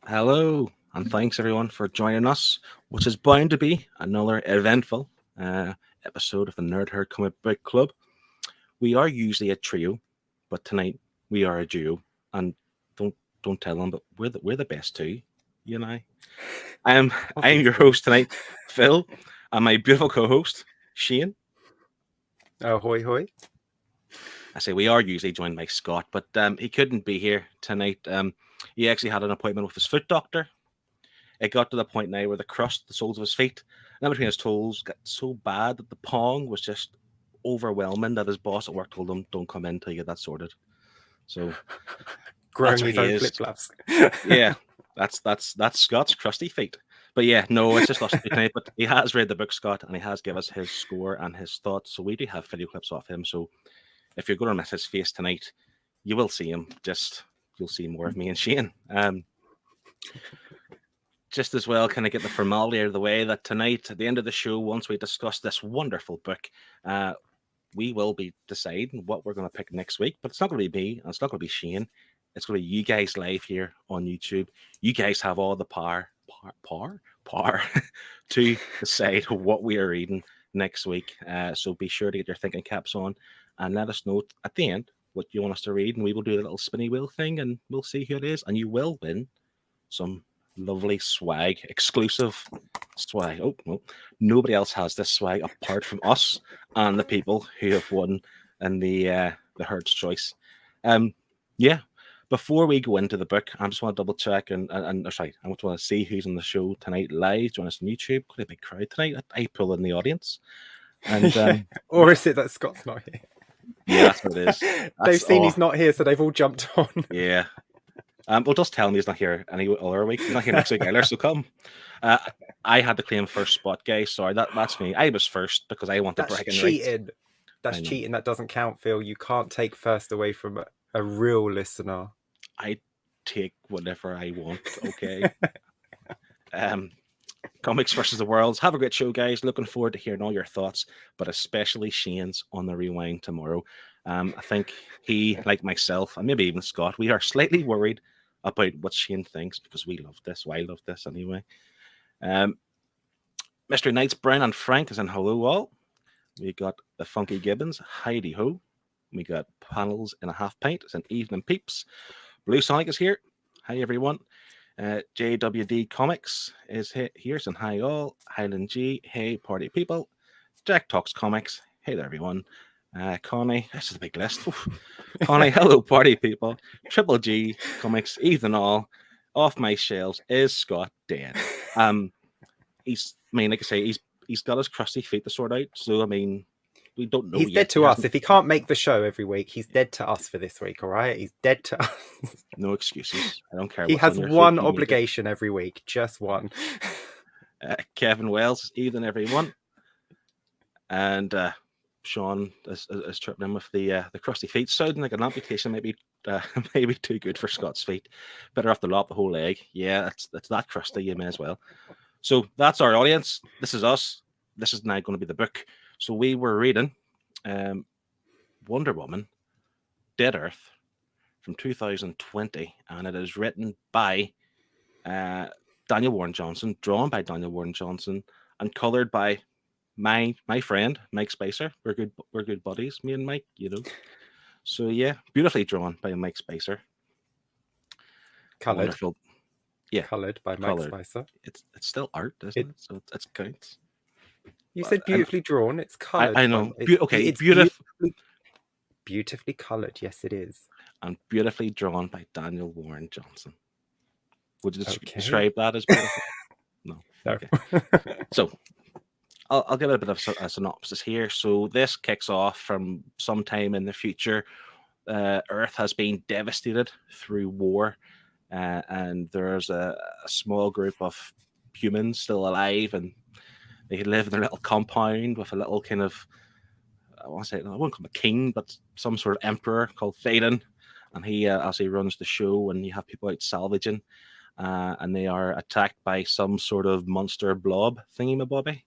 Hello, and thanks everyone for joining us, which is bound to be another eventful episode of the Nerd Herd Comic Book Club. We are usually a trio, but tonight we are a duo, and don't don't tell them, but we're the best two, you and I. I'm your Obviously. host tonight, Phil, and my beautiful co-host Shane. Oh, hoi hoi. I say we are usually joined by Scott, but he couldn't be here tonight. He actually had an appointment with his foot doctor. It got to the point now where the crust, the soles of his feet, and between his toes, got so bad that the pong was just overwhelming that his boss at work told him, "Don't come in until you get that sorted." So that's Growing where his he own is. flip flops. Yeah, that's Scott's crusty feet. But yeah, no, it's just us two tonight. But he has read the book, Scott, and he has given us his score and his thoughts. So we do have video clips off him. So if you're going to miss his face tonight, you will see him. Just you'll see more of me and Shane. Just as well, kind of get the formality out of the way that tonight, at the end of the show, once we discuss this wonderful book, we will be deciding what we're going to pick next week. But it's not going to be me, and it's not going to be Shane. It's going to be you guys live here on YouTube. You guys have all the power to decide what we are reading next week. So be sure to get your thinking caps on and let us know at the end what you want us to read, and we will do a little spinny wheel thing, and we'll see who it is, and you will win some lovely swag, exclusive swag. Oh, well, nobody else has this swag apart from us and the people who have won in the Herd's Choice. Yeah. Before we go into the book, I just want to double check and sorry, I just want to see who's on the show tonight live. Join us on YouTube. Quite a big crowd tonight. I pull in the audience, and Or is it that Scott's not here? yeah, that's what it is. They've seen he's not here, so they've all jumped on. Yeah. Well, just tell me he's not here any other week. He's not here next week either, so come. Uh, I had to claim first spot, guys. Sorry, that's me. I was first because I want to That's bragging cheating. rights. That's cheating. That doesn't count, Phil. You can't take first away from a real listener. I take whatever I want. Okay. Comics versus the Worlds. Have a great show, guys. Looking forward to hearing all your thoughts, but especially Shane's on the rewind tomorrow. I think he, like myself, and maybe even Scott, we are slightly worried about what Shane thinks because we love this. Well, I love this anyway. Mystery Knights, Brian and Frank is in hello all. We got the Funky Gibbons, Heidi Ho. We got Panels in a Half Pint, it's an Evening Peeps. Blue Sonic is here. Hi everyone. JWD Comics is here, and hi all. Highland G, hey party people. Jack Talks Comics, hey there everyone. Connie, this is a big list. Connie, hello party people. Triple G Comics, Ethan all. Off my shelves is Scott dead. Like I say, he's got his crusty feet to sort out. So I mean, we don't know. He's dead to us. If he can't make the show every week, he's dead to us for this week. All right, he's dead to us. No excuses. I don't care. He has one obligation every week, just one. Kevin Wells, Ethan, everyone, and Sean is tripping in with the crusty feet. Sounding like an amputation, maybe too good for Scott's feet. Better have to lop the whole leg. Yeah, it's that crusty. You may as well. So that's our audience. This is us. This is now going to be the book. So we were reading Wonder Woman, Dead Earth from 2020, and it is written by Daniel Warren Johnson, drawn by Daniel Warren Johnson, and colored by my friend Mike Spicer. We're good buddies, me and Mike, you know. So yeah, beautifully drawn by Mike Spicer. Colored. Wonderful. Yeah, colored by Mike Spicer. It's still art, isn't it? So it counts. You said beautifully drawn. It's colored. I know. It's beautifully colored. Yes, it is. And beautifully drawn by Daniel Warren Johnson. Would you describe that as beautiful? No. Okay. So I'll give it a bit of a synopsis here. So this kicks off from sometime in the future. Earth has been devastated through war, and there's a small group of humans still alive, and they live in their little compound with a little kind of, I won't call him a king, but some sort of emperor called Thaden. And he actually runs the show, and you have people out salvaging, and they are attacked by some sort of monster blob thingy-mabobby.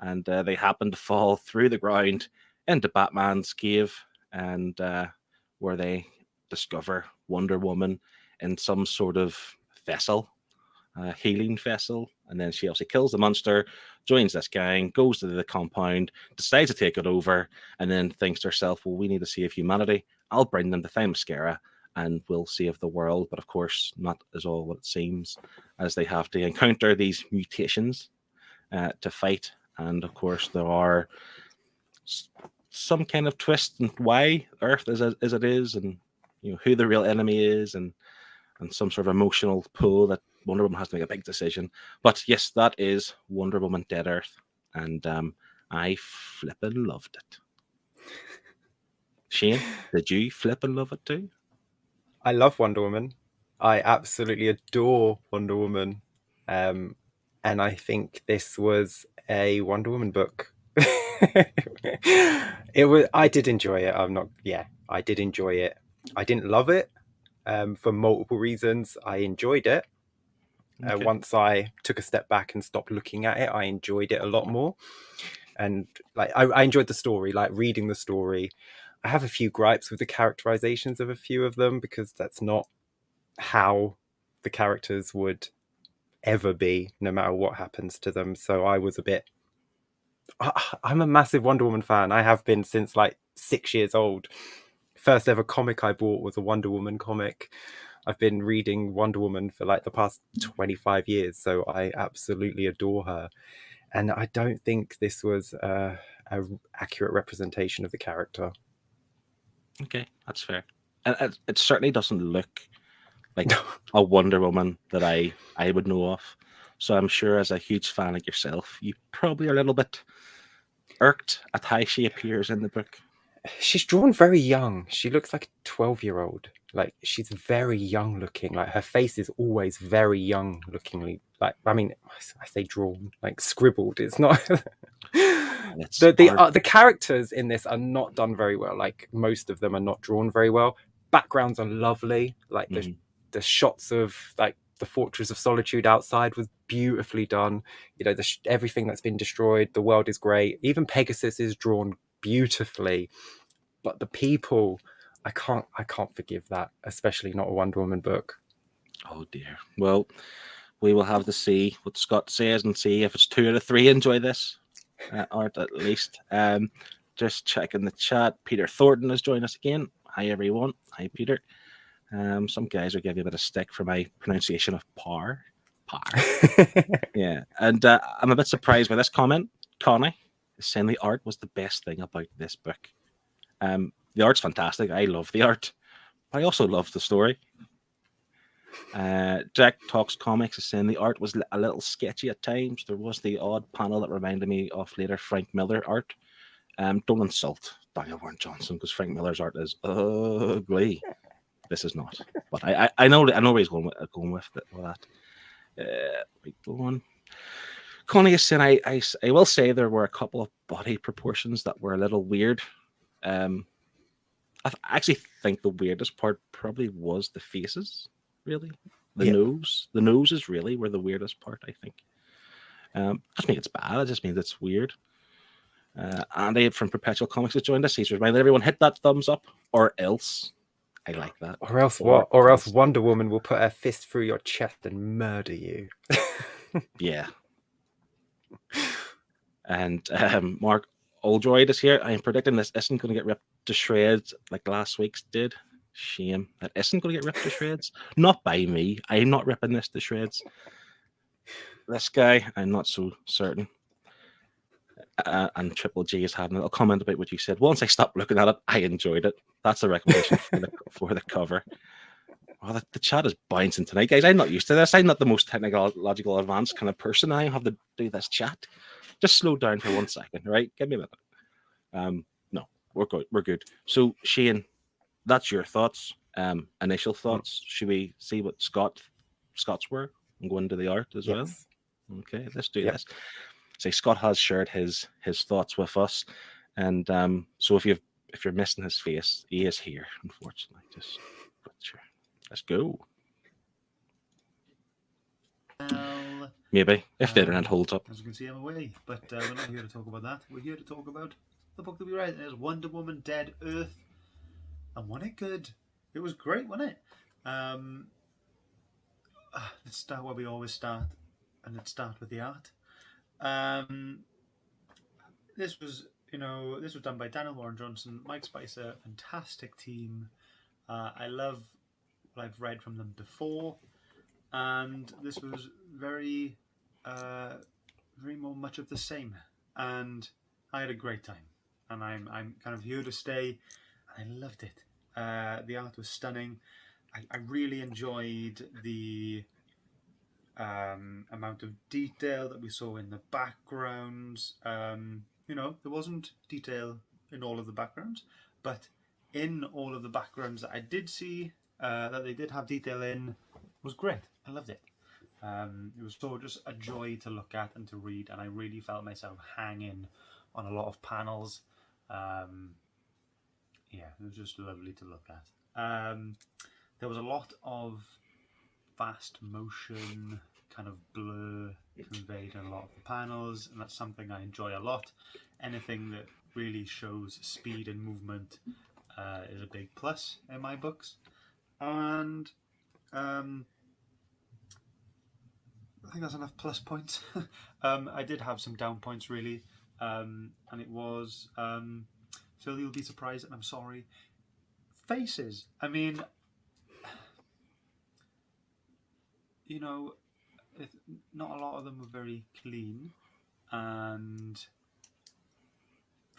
And they happen to fall through the ground into Batman's cave, and where they discover Wonder Woman in some sort of vessel, healing vessel, and then she obviously kills the monster, joins this gang, goes to the compound, decides to take it over, and then thinks to herself, well, we need to save humanity. I'll bring them to Themyscira and we'll save the world. But of course, not as all what it seems, as they have to encounter these mutations to fight. And of course, there are some kind of twist in why Earth is as it is, and who the real enemy is, and some sort of emotional pull that Wonder Woman has to make a big decision. But yes, that is Wonder Woman Dead Earth, and I flippin' loved it. Shane, did you flippin' love it too? I love Wonder Woman. I absolutely adore Wonder Woman. And I think this was a Wonder Woman book. I did enjoy it. I did enjoy it. I didn't love it for multiple reasons. I enjoyed it. Okay. Once I took a step back and stopped looking at it, I enjoyed it a lot more. And I enjoyed the story, like reading the story. I have a few gripes with the characterizations of a few of them, because that's not how the characters would ever be, no matter what happens to them. So I was I'm a massive Wonder Woman fan. I have been since like 6 years old. First ever comic I bought was a Wonder Woman comic. I've been reading Wonder Woman for like the past 25 years, so I absolutely adore her. And I don't think this was a accurate representation of the character. Okay, that's fair. And it certainly doesn't look like a Wonder Woman that I would know of. So I'm sure, as a huge fan like yourself, you probably are a little bit irked at how she appears in the book. She's drawn very young. She looks like a 12-year-old. Like, she's very young looking. Like, her face is always very young looking. Like, I mean, I say drawn, like scribbled. It's not. The characters in this are not done very well. Like, most of them are not drawn very well. Backgrounds are lovely. Like the shots of like the Fortress of Solitude outside was beautifully done. Everything that's been destroyed. The world is great. Even Pegasus is drawn beautifully. But the people, I can't forgive that, especially not a Wonder Woman book. Oh dear. Well, we will have to see what Scott says and see if it's 2 out of 3 enjoy this art at least. Just checking the chat. Peter Thornton has joined us again. Hi everyone. Hi Peter. Some guys are giving a bit of stick for my pronunciation of par. Yeah. And I'm a bit surprised by this comment. Connie is saying the art was the best thing about this book. The art's fantastic. I love the art. I also love the story. Jack Talks Comics is saying the art was a little sketchy at times. There was the odd panel that reminded me of later Frank Miller art. Don't insult Daniel Warren Johnson, because Frank Miller's art is ugly. This is not. But I know where he's going with that. Go on. Connie is saying I will say there were a couple of body proportions that were a little weird. I actually think the weirdest part probably was the faces. Really, the nose. The nose is really where the weirdest part, I think. Doesn't mean it's bad. It just means it's weird. Andy from Perpetual Comics has joined us. He's reminded everyone, hit that thumbs up, or else. I like that. Or else what? Or else Wonder Woman will put her fist through your chest and murder you. Yeah. And Mark Oldroyd is here. I am predicting this isn't going to get ripped to shreds like last week's did. Shame. That isn't going to get ripped to shreds. Not by me. I'm not ripping this to shreds. This guy, I'm not so certain. And Triple G is having a little comment about what you said. Once I stopped looking at it, I enjoyed it. That's a recommendation for the cover. Oh, the chat is bouncing tonight, guys. I'm not used to this. I'm not the most technological advanced kind of person. I have to do this chat. Just slow down for 1 second, right? Give me a minute. No, we're good. We're good. So, Shane, that's your thoughts. Initial thoughts. Should we see what Scott's were and go into the art as well? Okay, let's do this. So Scott has shared his thoughts with us, and so if you're missing his face, he is here. Unfortunately, just let's go. Well, maybe if the internet holds up. As you can see, I'm away, but we're not here to talk about that. We're here to talk about the book that we read. It is Wonder Woman Dead Earth, and wasn't it good? It was great, wasn't it? let's start where we always start, and let's start with the art. Um, this was, this was done by Daniel Warren Johnson, Mike Spicer, fantastic team. I love what I've read from them before, and this was very, very more much of the same. And I had a great time, and I'm kind of here to stay. And I loved it. The art was stunning. I really enjoyed the amount of detail that we saw in the backgrounds. There wasn't detail in all of the backgrounds, but in all of the backgrounds that I did see, that they did have detail in, was great. I loved it. It was so just a joy to look at and to read, and I really felt myself hanging on a lot of panels. It was just lovely to look at. There was a lot of fast motion, kind of blur conveyed in a lot of the panels, and that's something I enjoy a lot. Anything that really shows speed and movement is a big plus in my books. And I think that's enough plus points. I did have some down points really, and it was Phil, you'll be surprised, and I'm sorry. Faces. I mean, not a lot of them were very clean and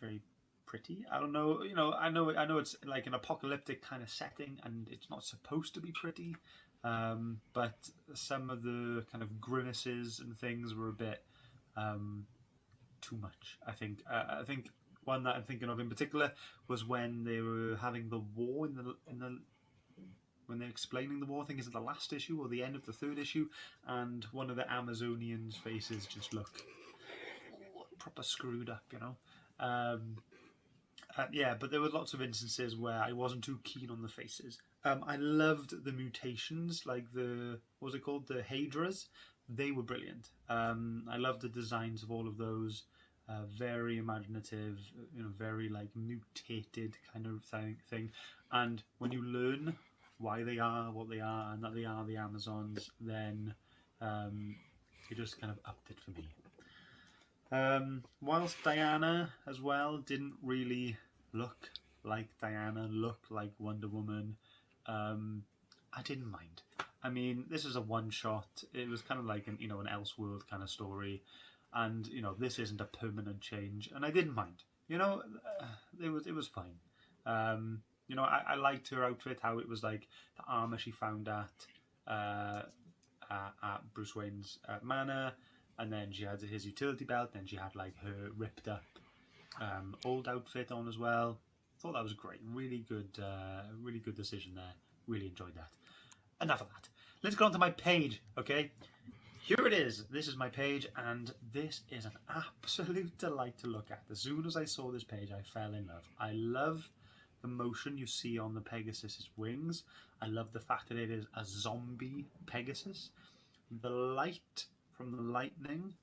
very pretty. I don't know. I know it's like an apocalyptic kind of setting, and it's not supposed to be pretty. But some of the kind of grimaces and things were a bit too much. I think one that I'm thinking of in particular was when they were having the war when they're explaining the war. I think is it the last issue or the end of the third issue, and one of the Amazonians' faces just look proper screwed up, but there were lots of instances where I wasn't too keen on the faces. I loved the mutations, like what was it called? The Hydras. They were brilliant. I loved the designs of all of those. Very imaginative, very like mutated kind of thing. And when you learn why they are what they are and that they are the Amazons, then it just kind of upped it for me. Whilst Diana as well didn't really look like Diana, look like Wonder Woman, I didn't mind. I mean, this is a one-shot. It was kind of like an Elseworld kind of story, and this isn't a permanent change, and I didn't mind. It was fine. I liked her outfit, how it was like the armor she found at Bruce Wayne's manor, and then she had his utility belt, and she had like her ripped up old outfit on as well. Thought that was great. Really good decision there. Really enjoyed that. Enough of that. Let's go on to my page, okay? Here it is. This is my page, and this is an absolute delight to look at. As soon as I saw this page, I fell in love. I love the motion you see on the Pegasus's wings. I love the fact that it is a zombie Pegasus. The light from the lightning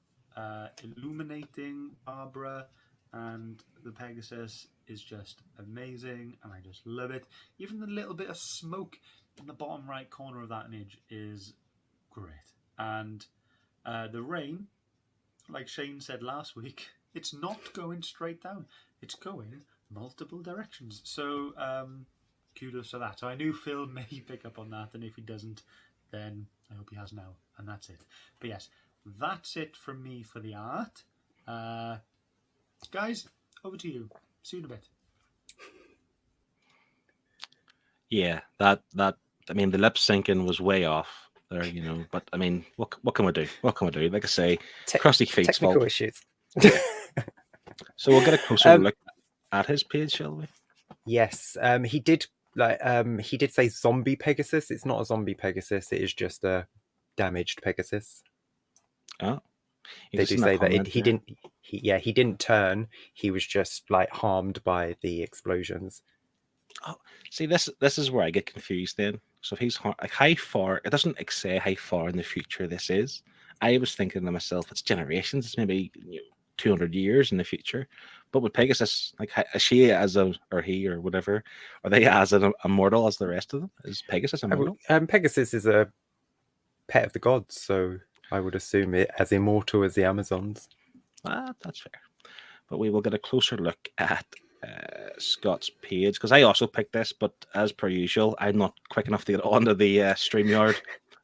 illuminating Barbara and the Pegasus is just amazing, and I just love it. Even the little bit of smoke in the bottom right corner of that image is great. And the rain, like Shane said last week, it's not going straight down. It's going multiple directions. So kudos to that. So I knew Phil may pick up on that, and if he doesn't, then I hope he has now. And that's it. But yes, that's it from me for the art. Guys, over to you. See you in a bit. Yeah, that I mean, the lip syncing was way off there, But I mean, what can we do? What can we do? Like I say, crusty feet's technical fault. issues. So we'll get a closer look at his page, shall we? Yes, he did say zombie Pegasus. It's not a zombie Pegasus. It is just a damaged Pegasus. Oh, they do say that he didn't turn. He was just like harmed by the explosions. Oh, see, this is where I get confused then. So if he's like, how far? It doesn't say how far in the future this is. I was thinking to myself, it's generations. It's maybe 200 years in the future. But with Pegasus, like, is she or he or whatever, are they as immortal as the rest of them? Is Pegasus immortal? Pegasus is a pet of the gods, so I would assume it as immortal as the Amazons. That's fair. But we will get a closer look at Scott's page, because I also picked this, but as per usual, I'm not quick enough to get onto the StreamYard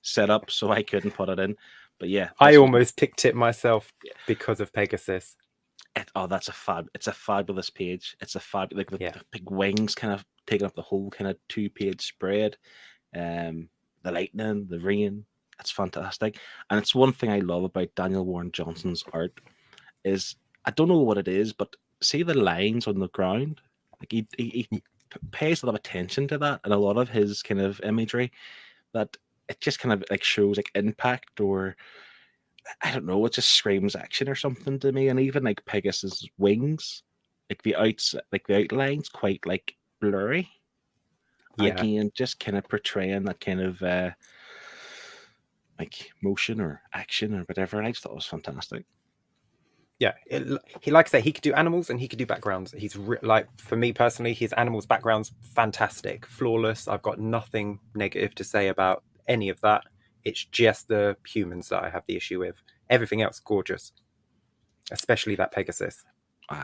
setup, so I couldn't put it in. But yeah, I almost picked it myself because of Pegasus. It's a fabulous page. It's a the big wings kind of taking up the whole kind of 2-page spread. The lightning, the rain, it's fantastic. And it's one thing I love about Daniel Warren Johnson's art is, I don't know what it is, but see the lines on the ground? Like he pays a lot of attention to that, and a lot of his kind of imagery, that it just kind of like shows like impact, or I don't know, it just screams action or something to me. And even like Pegasus' wings, like the outlines quite like blurry. Again, just kind of portraying that kind of like motion or action or whatever. And I just thought it was fantastic. Yeah, he likes that he could do animals and he could do backgrounds. He's like, for me personally, his animals backgrounds fantastic, flawless. I've got nothing negative to say about any of that. It's just the humans that I have the issue with. Everything else gorgeous, especially that Pegasus.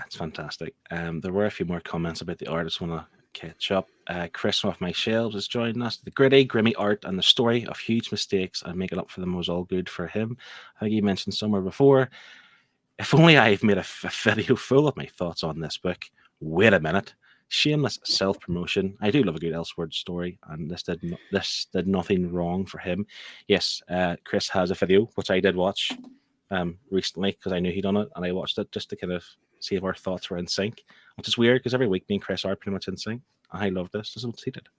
It's fantastic. There were a few more comments about the art. I just want to catch up. Chris off my shelves is joining us. The gritty, grimy art and the story of huge mistakes and making up for them was all good for him. I think he mentioned somewhere before, if only I've made a video full of my thoughts on this book. Wait a minute. Shameless self-promotion. I do love a good Elseworld story, and this did nothing wrong for him. Yes, Chris has a video, which I did watch recently because I knew he'd done it, and I watched it just to kind of see if our thoughts were in sync, which is weird because every week me and Chris are pretty much in sync. I love this. This is what he did.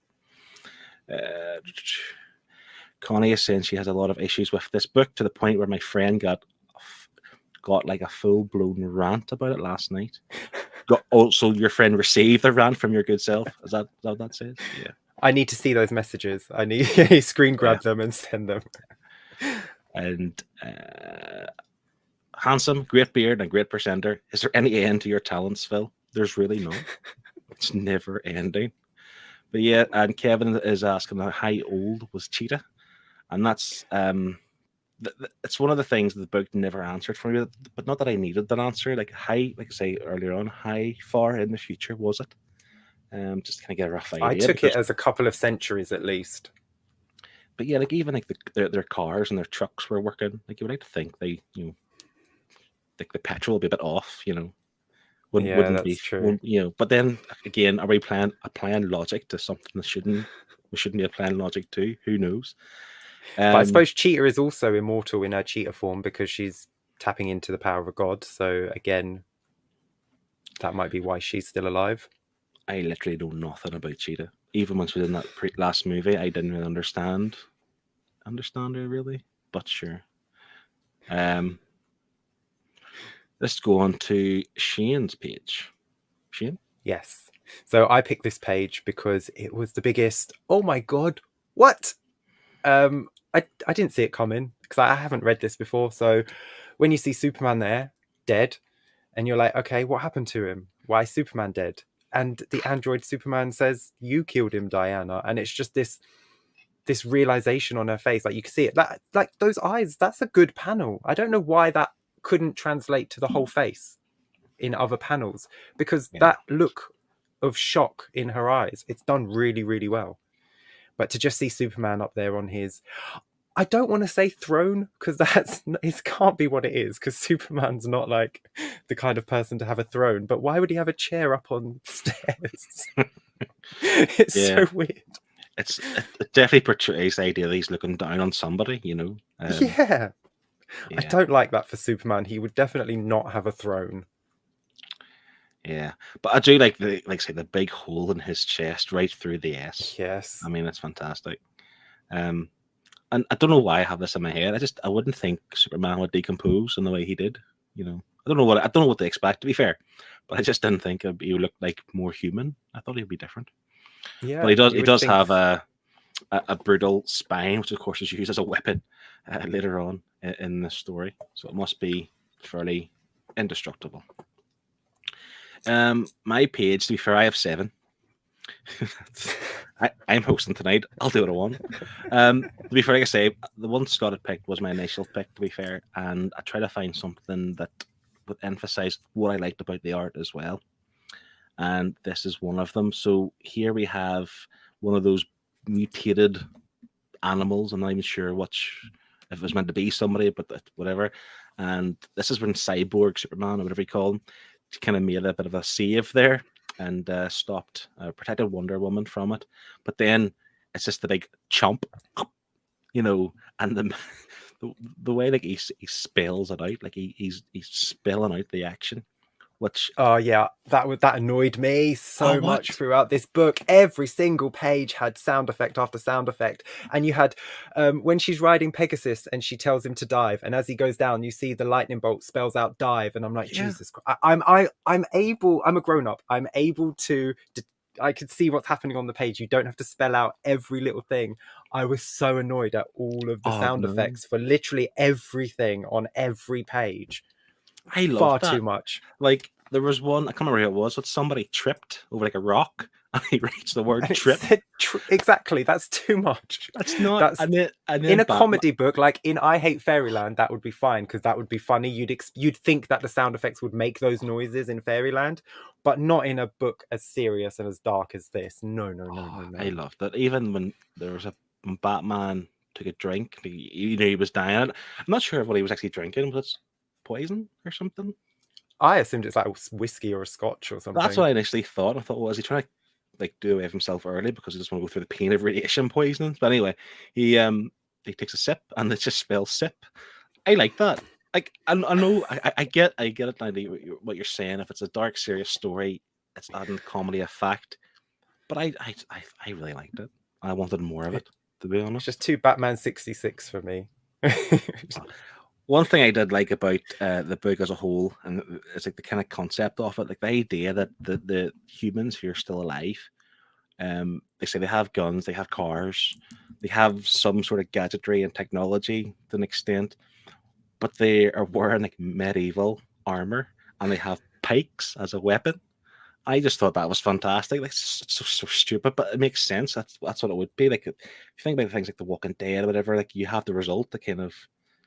Connie is saying she has a lot of issues with this book, to the point where my friend got like a full-blown rant about it last night. Also, your friend received a rant from your good self. Is that what that says? Yeah. I need to see those messages. I need screen grab them and send them. And handsome, great beard, and great presenter. Is there any end to your talents, Phil? There's really not. It's never ending. But yeah, and Kevin is asking how old was Cheetah, and that's it's one of the things that the book never answered for me. But not that I needed that answer. Like I say earlier on, how far in the future was it? Just kind of get a rough idea. I took it as a couple of centuries at least. But yeah, like even like their cars and their trucks were working. Like you would like to think they, like the petrol will be a bit off, wouldn't be true. But then again, are we applying logic to something that we shouldn't be applying logic to? Who knows? But I suppose Cheetah is also immortal in her cheetah form because she's tapping into the power of a god. So again, that might be why she's still alive. I literally know nothing about Cheetah. Even when she was in that last movie, I didn't really understand her really. But sure. Let's go on to Shane's page. Shane? Yes. So I picked this page because it was the biggest, oh my god, what? I didn't see it coming because I haven't read this before. So when you see Superman there, dead, and you're like, okay, what happened to him? Why is Superman dead? And the android Superman says, you killed him, Diana. And it's just this realization on her face. Like you can see it. That, like those eyes, that's a good panel. I don't know why that couldn't translate to the whole face in other panels, because that look of shock in her eyes, it's done really, really well. But to just see Superman up there on his, I don't want to say throne, because it can't be what it is, because Superman's not like the kind of person to have a throne. But why would he have a chair up on stairs? It's so weird. It definitely portrays the idea that he's looking down on somebody, I don't like that for Superman. He would definitely not have a throne. Yeah, but I do like the big hole in his chest right through the S. Yes, I mean that's fantastic. And I don't know why I have this in my head. I wouldn't think Superman would decompose in the way he did. I don't know what to expect, to be fair, but I just didn't think he would look like more human. I thought he'd be different. Yeah, but he does have a brutal spine, which of course is used as a weapon later on in the story. So it must be fairly indestructible. My page, to be fair, I have 7. I'm hosting tonight. I'll do what I want. To be fair, like I say, the one Scott had picked was my initial pick, to be fair, and I try to find something that would emphasize what I liked about the art as well. And this is one of them. So here we have one of those mutated animals. I'm not even sure if it was meant to be somebody, but whatever. And this is when Cyborg Superman, or whatever you call him, kind of made a bit of a save there and stopped, protected Wonder Woman from it. But then it's just the big chomp, and the way like he spells it out, like he's spelling out the action, which Oh yeah, that annoyed me so much what? throughout this book. Every single page had sound effect after sound effect, and you had when she's riding Pegasus and she tells him to dive, and as he goes down, you see the lightning bolt spells out dive, and I'm like, Yeah. Jesus Christ! I'm a grown up. I'm able to. I could see what's happening on the page. You don't have to spell out every little thing. I was so annoyed at all of the sound effects for literally everything on every page. I love Far that. too much. Like there was one, I can't remember who it was, but somebody tripped over like a rock and he reached the word And it trip. said exactly, that's too much. That's not That's and then in a Batman, comedy book like in I Hate Fairyland, that would be fine because that would be funny. You'd think that the sound effects would make those noises in Fairyland, but not in a book as serious and as dark as this. No. I loved it. Even when when Batman took a drink, he was dying. I'm not sure what he was actually drinking, but it's poison or something. I assumed it's like whiskey or a scotch or something. That's what I initially thought. I thought, well, is he trying to like do away with himself early because he just want to go through the pain of radiation poisoning? But anyway, he takes a sip and it just spells sip. I like that. Like I know I get it now what you're saying. If it's a dark, serious story, it's adding comedy effect. But I really liked it. I wanted more of it, to be It's honest. just too Batman 66 for me. One thing I did like about the book as a whole, and it's like the kind of concept of it, like the idea that the humans who are still alive, they say they have guns, they have cars, they have some sort of gadgetry and technology to an extent, but they are wearing like medieval armor and they have pikes as a weapon. I just thought that was fantastic. Like so stupid, but it makes sense. That's what it would be. Like if you think about things like The Walking Dead or whatever, like you have the result of kind of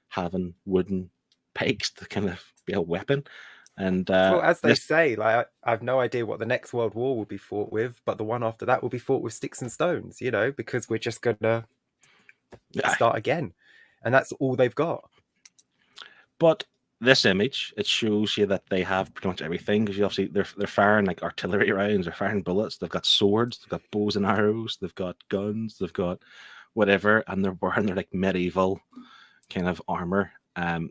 having wooden pikes to kind of be a weapon. And well, as they say, like I have no idea what the next world war will be fought with, but the one after that will be fought with sticks and stones, because we're just gonna start again. And that's all they've got. But this image, it shows you that they have pretty much everything, because you obviously they're firing like artillery rounds, they're firing bullets, they've got swords, they've got bows and arrows, they've got guns, they've got whatever, and they're wearing their like medieval kind of armor.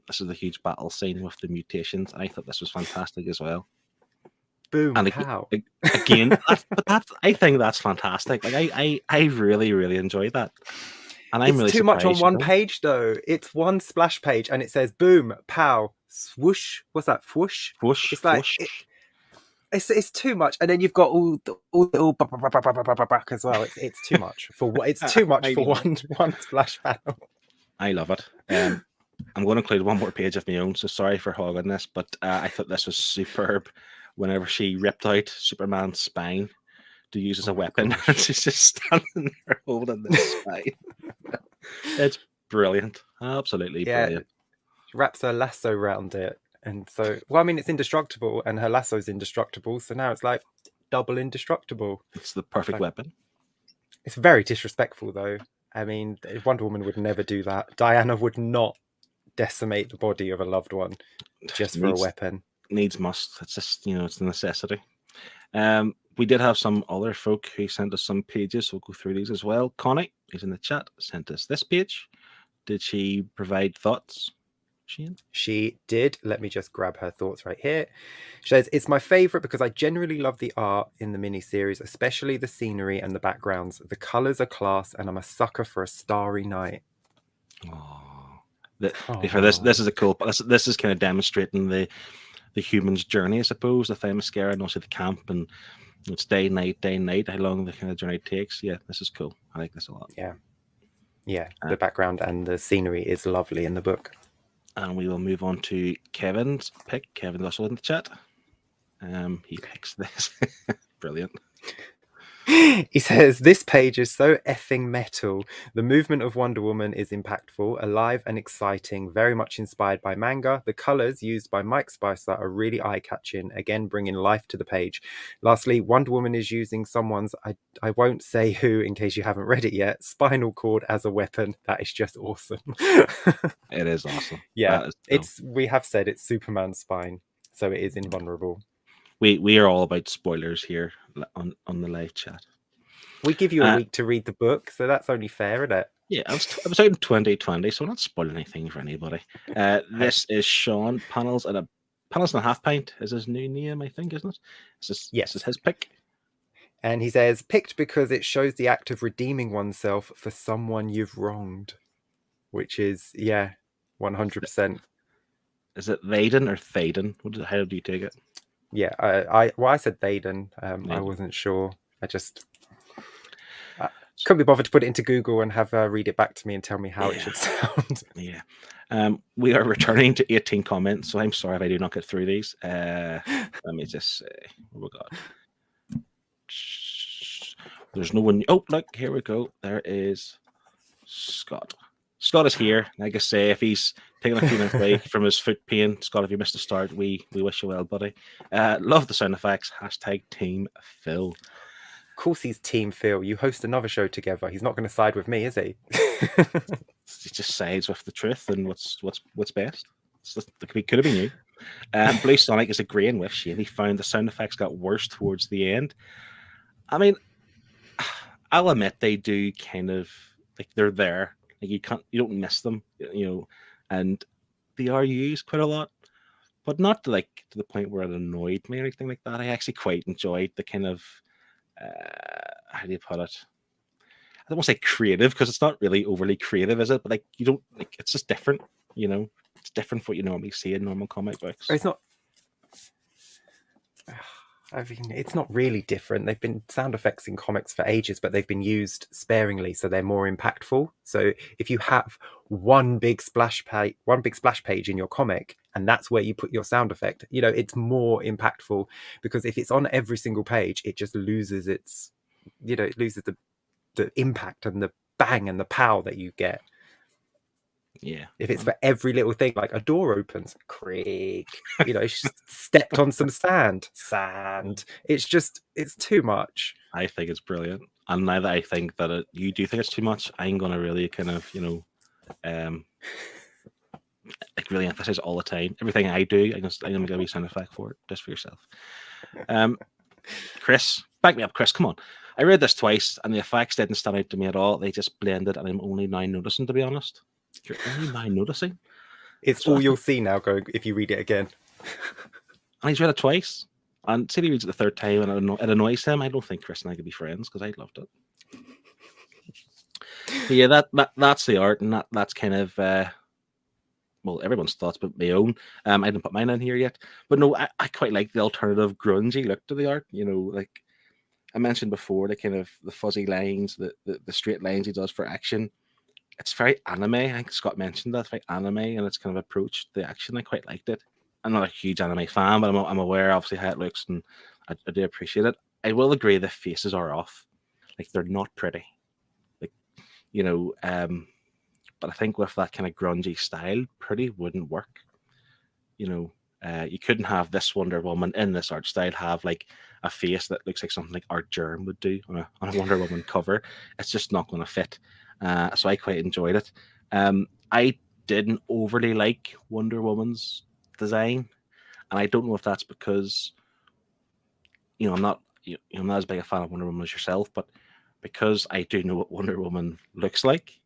This is the huge battle scene with the mutations, and I thought this was fantastic as well. Boom, and pow. Again, I think that's fantastic. Like I really, really enjoyed that. And I'm it's really too much on one don't. page though. It's one splash page and it says boom, pow, swoosh. What's that? Whoosh? Whoosh, It's like whoosh. It's too much, and then you've got all as well. It's too much for what? It's too much for one splash panel. I love it. I'm going to include one more page of my own, so sorry for hogging this, but I thought this was superb. Whenever she ripped out Superman's spine to use as a weapon, and she's just standing there holding the spine. It's brilliant, absolutely brilliant. She wraps her lasso around it. And so, well, I mean, it's indestructible, and her lasso's indestructible. So now it's like double indestructible. It's the perfect weapon. It's very disrespectful, though. I mean, Wonder Woman would never do that. Diana would not decimate the body of a loved one just for a weapon. Needs must. It's just, it's a necessity. We did have some other folk who sent us some pages, so we'll go through these as well. Connie, who's in the chat, sent us this page. Did she provide thoughts? She did. Let me just grab her thoughts right here. She says, it's my favourite because I generally love the art in the miniseries, especially the scenery and the backgrounds. The colours are class, and I'm a sucker for a starry night. For this is a cool. This is kind of demonstrating the human's journey, I suppose. The Themyscira and also the camp, and it's day, night, how long the kind of journey takes. Yeah, this is cool. I like this a lot. Yeah. The background and the scenery is lovely in the book. And we will move on to Kevin's pick. Kevin's also in the chat. He picks this. Brilliant. He says, this page is so effing metal. The movement of Wonder Woman is impactful, alive and exciting, very much inspired by manga. The colours used by Mike Spicer are really eye-catching, again bringing life to the page. Lastly, Wonder Woman is using someone's, I won't say who in case you haven't read it yet, spinal cord as a weapon. That is just awesome. It is awesome. Yeah, That is cool. we have said it's Superman's spine, so it is invulnerable. We are all about spoilers here on the live chat. We give you a week to read the book, so that's only fair, isn't it? Yeah, it was out in 2020, so we're not spoiling anything for anybody. This is Sean, Panels and a Half Pint is his new name, I think, isn't it? This is his pick. And he says, picked because it shows the act of redeeming oneself for someone you've wronged. Which is, 100%. Is it Thaden or Thaden? How do you take it? Yeah, I said Thaden. I wasn't sure. I just couldn't be bothered to put it into Google and have read it back to me and tell me how it should sound. Yeah. We are returning to 18 comments, so I'm sorry if I do not get through these. Let me just say, oh my God. There's no one. Oh, look, here we go. There is Scott. Scott is here. Like I say, if he's taking a few minutes away from his foot pain, Scott, if you missed the start, we wish you well, buddy. Love the sound effects. Hashtag Team Phil. Of course he's Team Phil. You host another show together. He's not going to side with me, is he? He just sides with the truth and what's best. Could have been you. Blue Sonic is agreeing with Shane. He found the sound effects got worse towards the end. I mean, I'll admit they do kind of like they're there. Like you don't miss them, and they are used quite a lot, but not to the point where it annoyed me or anything like that. I actually quite enjoyed the kind of how do you put it? I don't want to say creative because it's not really overly creative, is it? But you don't it's just different, It's different from what you normally see in normal comic books. It's not. I mean, it's not really different. They've been sound effects in comics for ages, but they've been used sparingly, so they're more impactful. So if you have one big splash page in your comic, and that's where you put your sound effect, it's more impactful because if it's on every single page, it just loses its, it loses the impact and the bang and the pow that you get. Yeah. If it's for every little thing, like a door opens, creak, stepped on some sand. It's too much. I think it's brilliant. And now that I think that you do think it's too much, I'm going to really kind of, really emphasize all the time. Everything I do, I'm going to be sound effect for it, just for yourself. Chris, back me up, Chris. Come on. I read this twice, and the effects didn't stand out to me at all. They just blended, and I'm only now noticing, to be honest. You're only now noticing. It's all you'll see now going if you read it again. And he's read it twice. And say he reads it the third time and it annoys him. I don't think Chris and I could be friends because I loved it. But yeah, that's the art, and that's kind of everyone's thoughts, but my own. I didn't put mine in here yet, but no, I quite like the alternative grungy look to the art. Like I mentioned before, the kind of the fuzzy lines, the straight lines he does for action. It's very anime. I think Scott mentioned that. It's very anime, and it's kind of approached the action. I quite liked it. I'm not a huge anime fan, but I'm aware, obviously, how it looks, and I do appreciate it. I will agree the faces are off. Like, they're not pretty. But I think with that kind of grungy style, pretty wouldn't work. You couldn't have this Wonder Woman in this art style have, like, a face that looks like something like Art Germ would do on a Wonder Woman cover. It's just not going to fit. So I quite enjoyed it. I didn't overly like Wonder Woman's design, and I don't know if that's because I'm not as big a fan of Wonder Woman as yourself, but because I do know what Wonder Woman looks like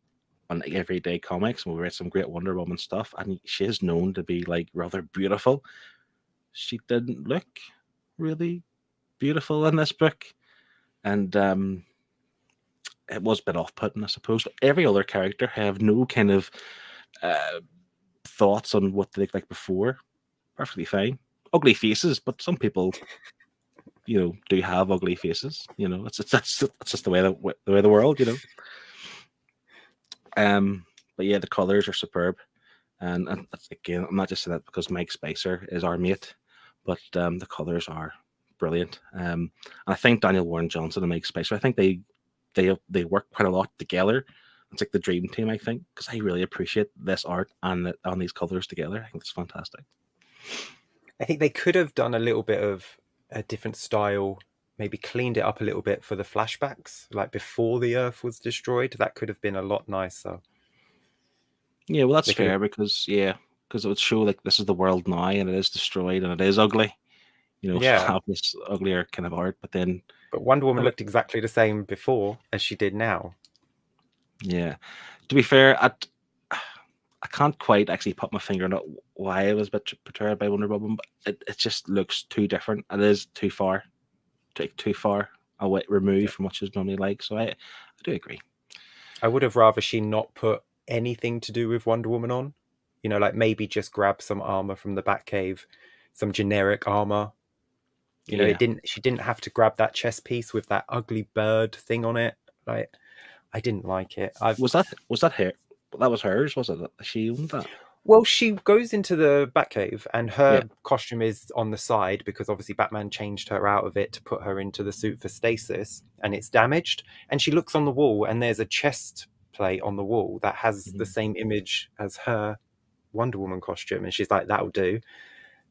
on everyday comics, and we read some great Wonder Woman stuff, and she is known to be like rather beautiful. She didn't look really beautiful in this book, and it was a bit off-putting, I suppose. But every other character have no kind of thoughts on what they look like before. Perfectly fine. Ugly faces, but some people, do have ugly faces. That's just the way the world. But yeah, the colors are superb, and again, I'm not just saying that because Mike Spicer is our mate, but the colors are brilliant. And I think Daniel Warren Johnson and Mike Spicer, I think they work quite a lot together. It's like the dream team, I think, because I really appreciate this art and on these colors together. I think it's fantastic. I think they could have done a little bit of a different style, maybe cleaned it up a little bit for the flashbacks, like before the Earth was destroyed. That could have been a lot nicer. Yeah, well, that's fair because it would show like this is the world now and it is destroyed and it is ugly. Have this uglier kind of art, but Wonder Woman looked exactly the same before as she did now. Yeah, to be fair, I can't quite actually put my finger on it why I was a bit perturbed by Wonder Woman, but it just looks too different. It is too far away, removed from what she's normally like. So I do agree. I would have rather she not put anything to do with Wonder Woman on. Like maybe just grab some armor from the Batcave, some generic armor. She didn't have to grab that chest piece with that ugly bird thing on it. Like, I didn't like it. Was that her? That was hers, was it? She owned that. Well, she goes into the Batcave and her costume is on the side because obviously Batman changed her out of it to put her into the suit for stasis, and it's damaged. And she looks on the wall and there's a chest plate on the wall that has the same image as her Wonder Woman costume, and she's like, that'll do.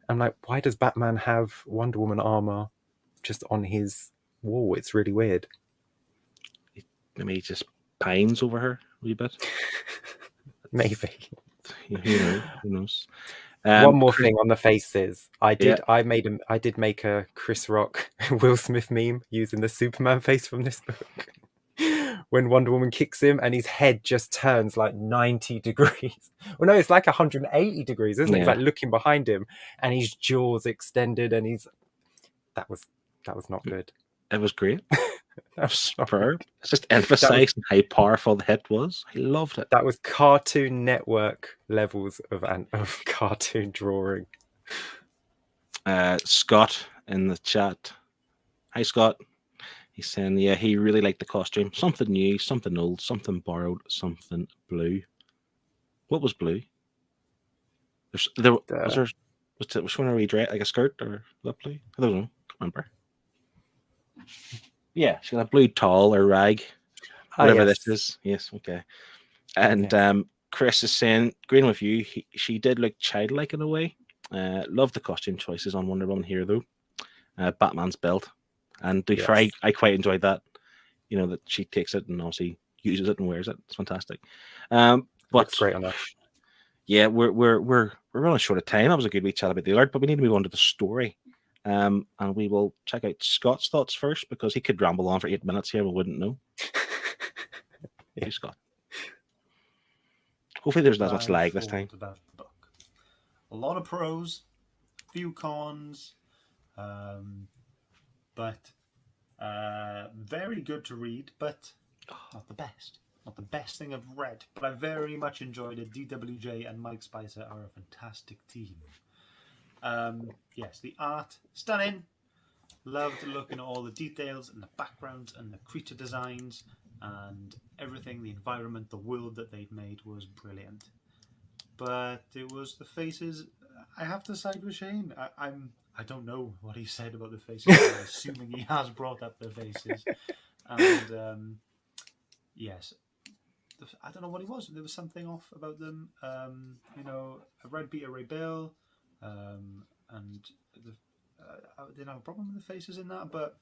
I'm like, why does Batman have Wonder Woman armor just on his wall? It's really weird. Maybe he just pines over her a wee bit. Maybe. Who knows? One more thing on the faces. I did make a Chris Rock Will Smith meme using the Superman face from this book. When Wonder Woman kicks him and his head just turns like 90 degrees. Well, no, it's like 180 degrees, isn't it? He's like looking behind him and his jaw's extended and that was not good. It was great. That was superb. It's just emphasizing how powerful the hit was. I loved it. That was Cartoon Network levels of cartoon drawing. Scott in the chat. Hi, Scott. He's saying, yeah, he really liked the costume. Something new, something old, something borrowed, something blue. What was blue? Was she wearing a redress, like a skirt, or was that blue? I don't know. I can't remember. Yeah, she got a blue towel or rag, whatever this is. Yes, okay. And Chris is saying, agreeing with you, she did look childlike in a way. Love the costume choices on Wonder Woman here, though. Batman's belt. And to be fair, I quite enjoyed that. That she takes it and obviously uses it and wears it. It's fantastic. But looks great on that. Yeah, we're running short of time. That was a good wee chat about the art, but we need to move on to the story. And we will check out Scott's thoughts first because he could ramble on for 8 minutes here. We wouldn't know. Hey, Scott. Hopefully, there's not much lag this time. About the book. A lot of pros, few cons, but very good to read, but not the best. Not the best thing I've read, but I very much enjoyed it. DWJ and Mike Spicer are a fantastic team. Yes, the art, stunning. Loved looking at all the details and the backgrounds and the creature designs and everything, the environment, the world that they've made was brilliant. But it was the faces. I have to side with Shane. I don't know what he said about the faces. I'm assuming he has brought up the faces. And yes, I don't know what it was. There was something off about them. I read Beta Ray Bill, and I didn't have a problem with the faces in that, but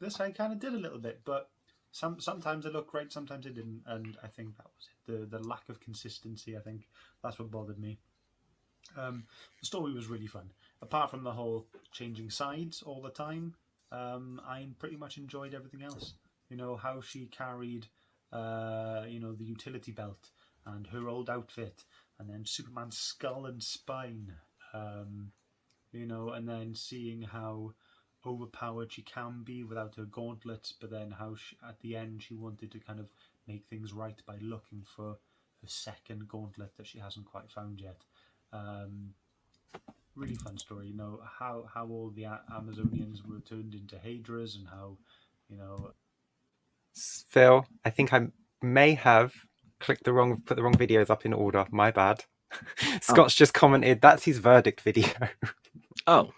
this I kind of did a little bit. But sometimes it looked great, sometimes it didn't, and I think that was it. The lack of consistency. I think that's what bothered me. The story was really fun. Apart from the whole changing sides all the time, I pretty much enjoyed everything else. How she carried, the utility belt and her old outfit, and then Superman's skull and spine. And then seeing how overpowered she can be without her gauntlets, but then how at the end she wanted to kind of make things right by looking for a second gauntlet that she hasn't quite found yet. Really fun story. How all the Amazonians were turned into Hydras, and how Phil, I think I may have put the wrong videos up in order. My bad. Scott's just commented that's his verdict video. Oh,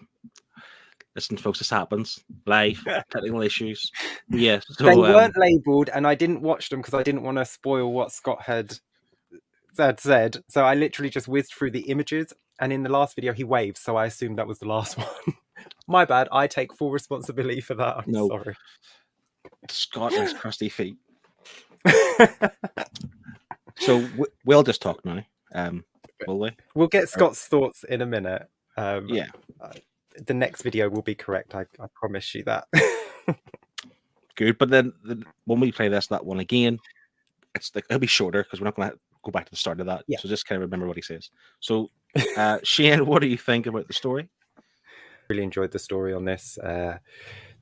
Listen, folks, this happens live. Technical issues. Yeah. They So weren't labelled, and I didn't watch them because I didn't want to spoil what Scott had said. So I literally just whizzed through the images, and in the last video he waved, so I assumed that was the last one. My bad. I take full responsibility for that. I'm no, sorry. Scott and his crusty feet. So we'll just talk now. Will we? We'll get Scott's thoughts in a minute. Yeah. The next video will be correct. I promise you that. Good, but then when we play that one again, it'll be shorter because we're not going to go back to the start of that. Yeah. So just kind of remember what he says. So, Shane, what do you think about the story? Really enjoyed the story on this.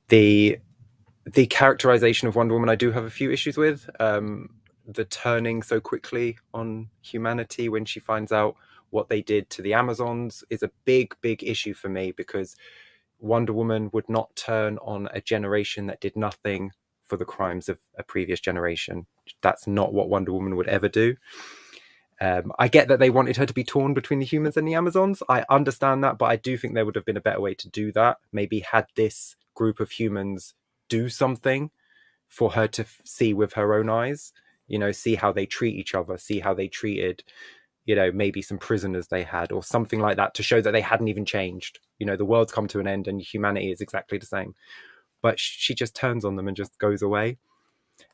The characterization of Wonder Woman, I do have a few issues with. The turning so quickly on humanity when she finds out what they did to the Amazons is a big issue for me, because Wonder Woman would not turn on a generation that did nothing for the crimes of a previous generation. That's not what Wonder Woman would ever do. I get that they wanted her to be torn between the humans and the Amazons. I understand that, but I do think there would have been a better way to do that. Maybe had this group of humans do something for her to see with her own eyes, see how they treat each other, see how they treated, maybe some prisoners they had or something like that, to show that they hadn't even changed. The world's come to an end and humanity is exactly the same. But she just turns on them and just goes away.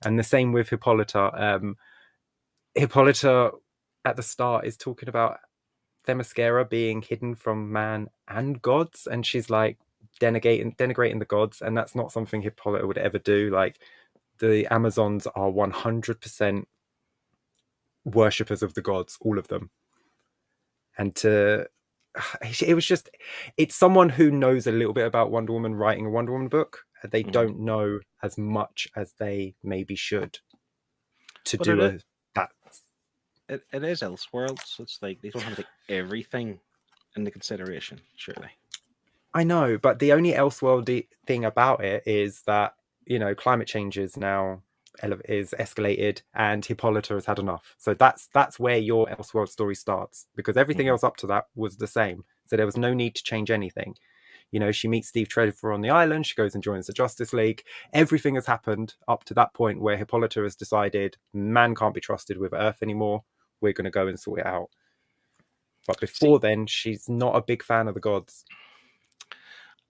And the same with Hippolyta. Hippolyta at the start is talking about Themyscira being hidden from man and gods, and she's like denigrating the gods, and that's not something Hippolyta would ever do. Like, the Amazons are 100% worshippers of the gods, all of them. And it's someone who knows a little bit about Wonder Woman writing a Wonder Woman book. They don't know as much as they maybe should to But do that. It is Elseworlds, so it's like they don't have to take everything into consideration, surely. I know, but the only Elseworldy thing about it is that, climate change is now is escalated and Hippolyta has had enough. So that's where your Elseworld story starts, because everything else up to that was the same. So there was no need to change anything. She meets Steve Trevor on the island. She goes and joins the Justice League. Everything has happened up to that point where Hippolyta has decided man can't be trusted with Earth anymore. We're going to go and sort it out. But before then, she's not a big fan of the gods.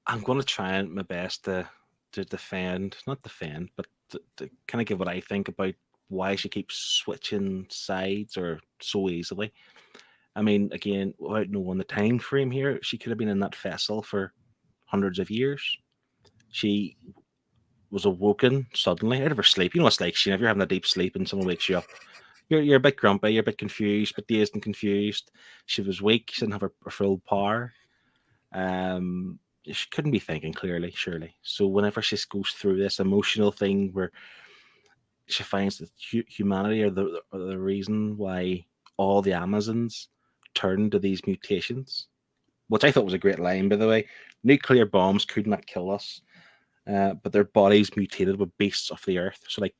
I'm going to try my best to defend, not defend, but to kind of give what I think about why she keeps switching sides or so easily. I mean, again, without knowing the time frame here, she could have been in that vessel for hundreds of years. She was awoken suddenly out of her sleep. You know what it's like, Shane, if you're having a deep sleep and someone wakes you up, you're a bit grumpy, you're a bit confused, but dazed and confused. She was weak, she didn't have her full power. She couldn't be thinking clearly, surely. So whenever she goes through this emotional thing where she finds that humanity are the reason why all the Amazons turn to these mutations, which I thought was a great line, by the way. Nuclear bombs could not kill us, but their bodies mutated with beasts of the earth. So like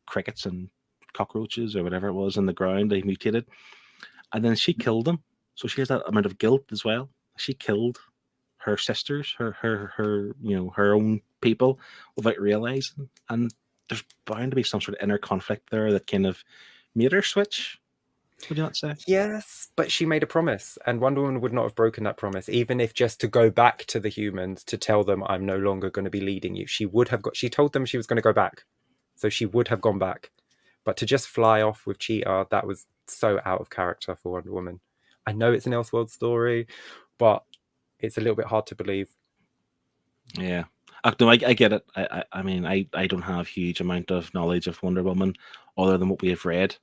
crickets and cockroaches or whatever it was in the ground, they mutated. And then she killed them. So she has that amount of guilt as well. She killed her sisters, her own people without realizing. And there's bound to be some sort of inner conflict there that kind of made her switch. Would you not say? Yes, but she made a promise, and Wonder Woman would not have broken that promise, even if just to go back to the humans to tell them, I'm no longer going to be leading you. She told them she was going to go back. So she would have gone back. But to just fly off with Cheetah, that was so out of character for Wonder Woman. I know it's an Elseworld story, but it's a little bit hard to believe. Yeah. No, I get it. I mean, I don't have huge amount of knowledge of Wonder Woman other than what we have read.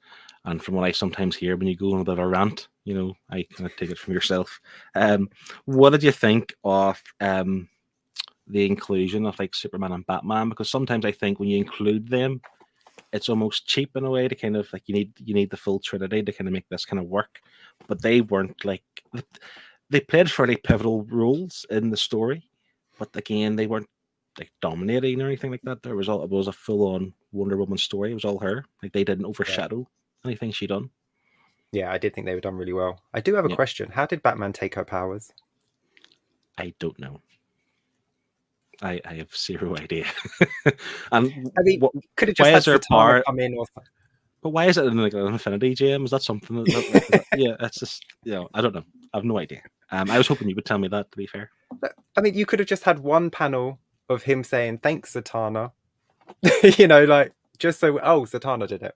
And from what I sometimes hear when you go on a bit of a rant, I kind of take it from yourself. What did you think of the inclusion of like Superman and Batman? Because sometimes I think when you include them, it's almost cheap in a way to kind of like you need the full trinity to kind of make this kind of work. But they weren't like they played fairly pivotal roles in the story, but again they weren't like dominating or anything like that. It was a full on Wonder Woman story. It was all her. Like they didn't overshadow anything she done. Yeah, I did think they were done really well. I do have a question. How did Batman take her powers? I don't know. I have zero idea. And I mean, could have just why had is there Satana power? come in or something. But why is it in like an infinity gem? Is that something yeah, it's just, I don't know. I have no idea. I was hoping you would tell me that, to be fair. I mean, you could have just had one panel of him saying, "Thanks, Satana." You know, like just so, oh, Satana did it.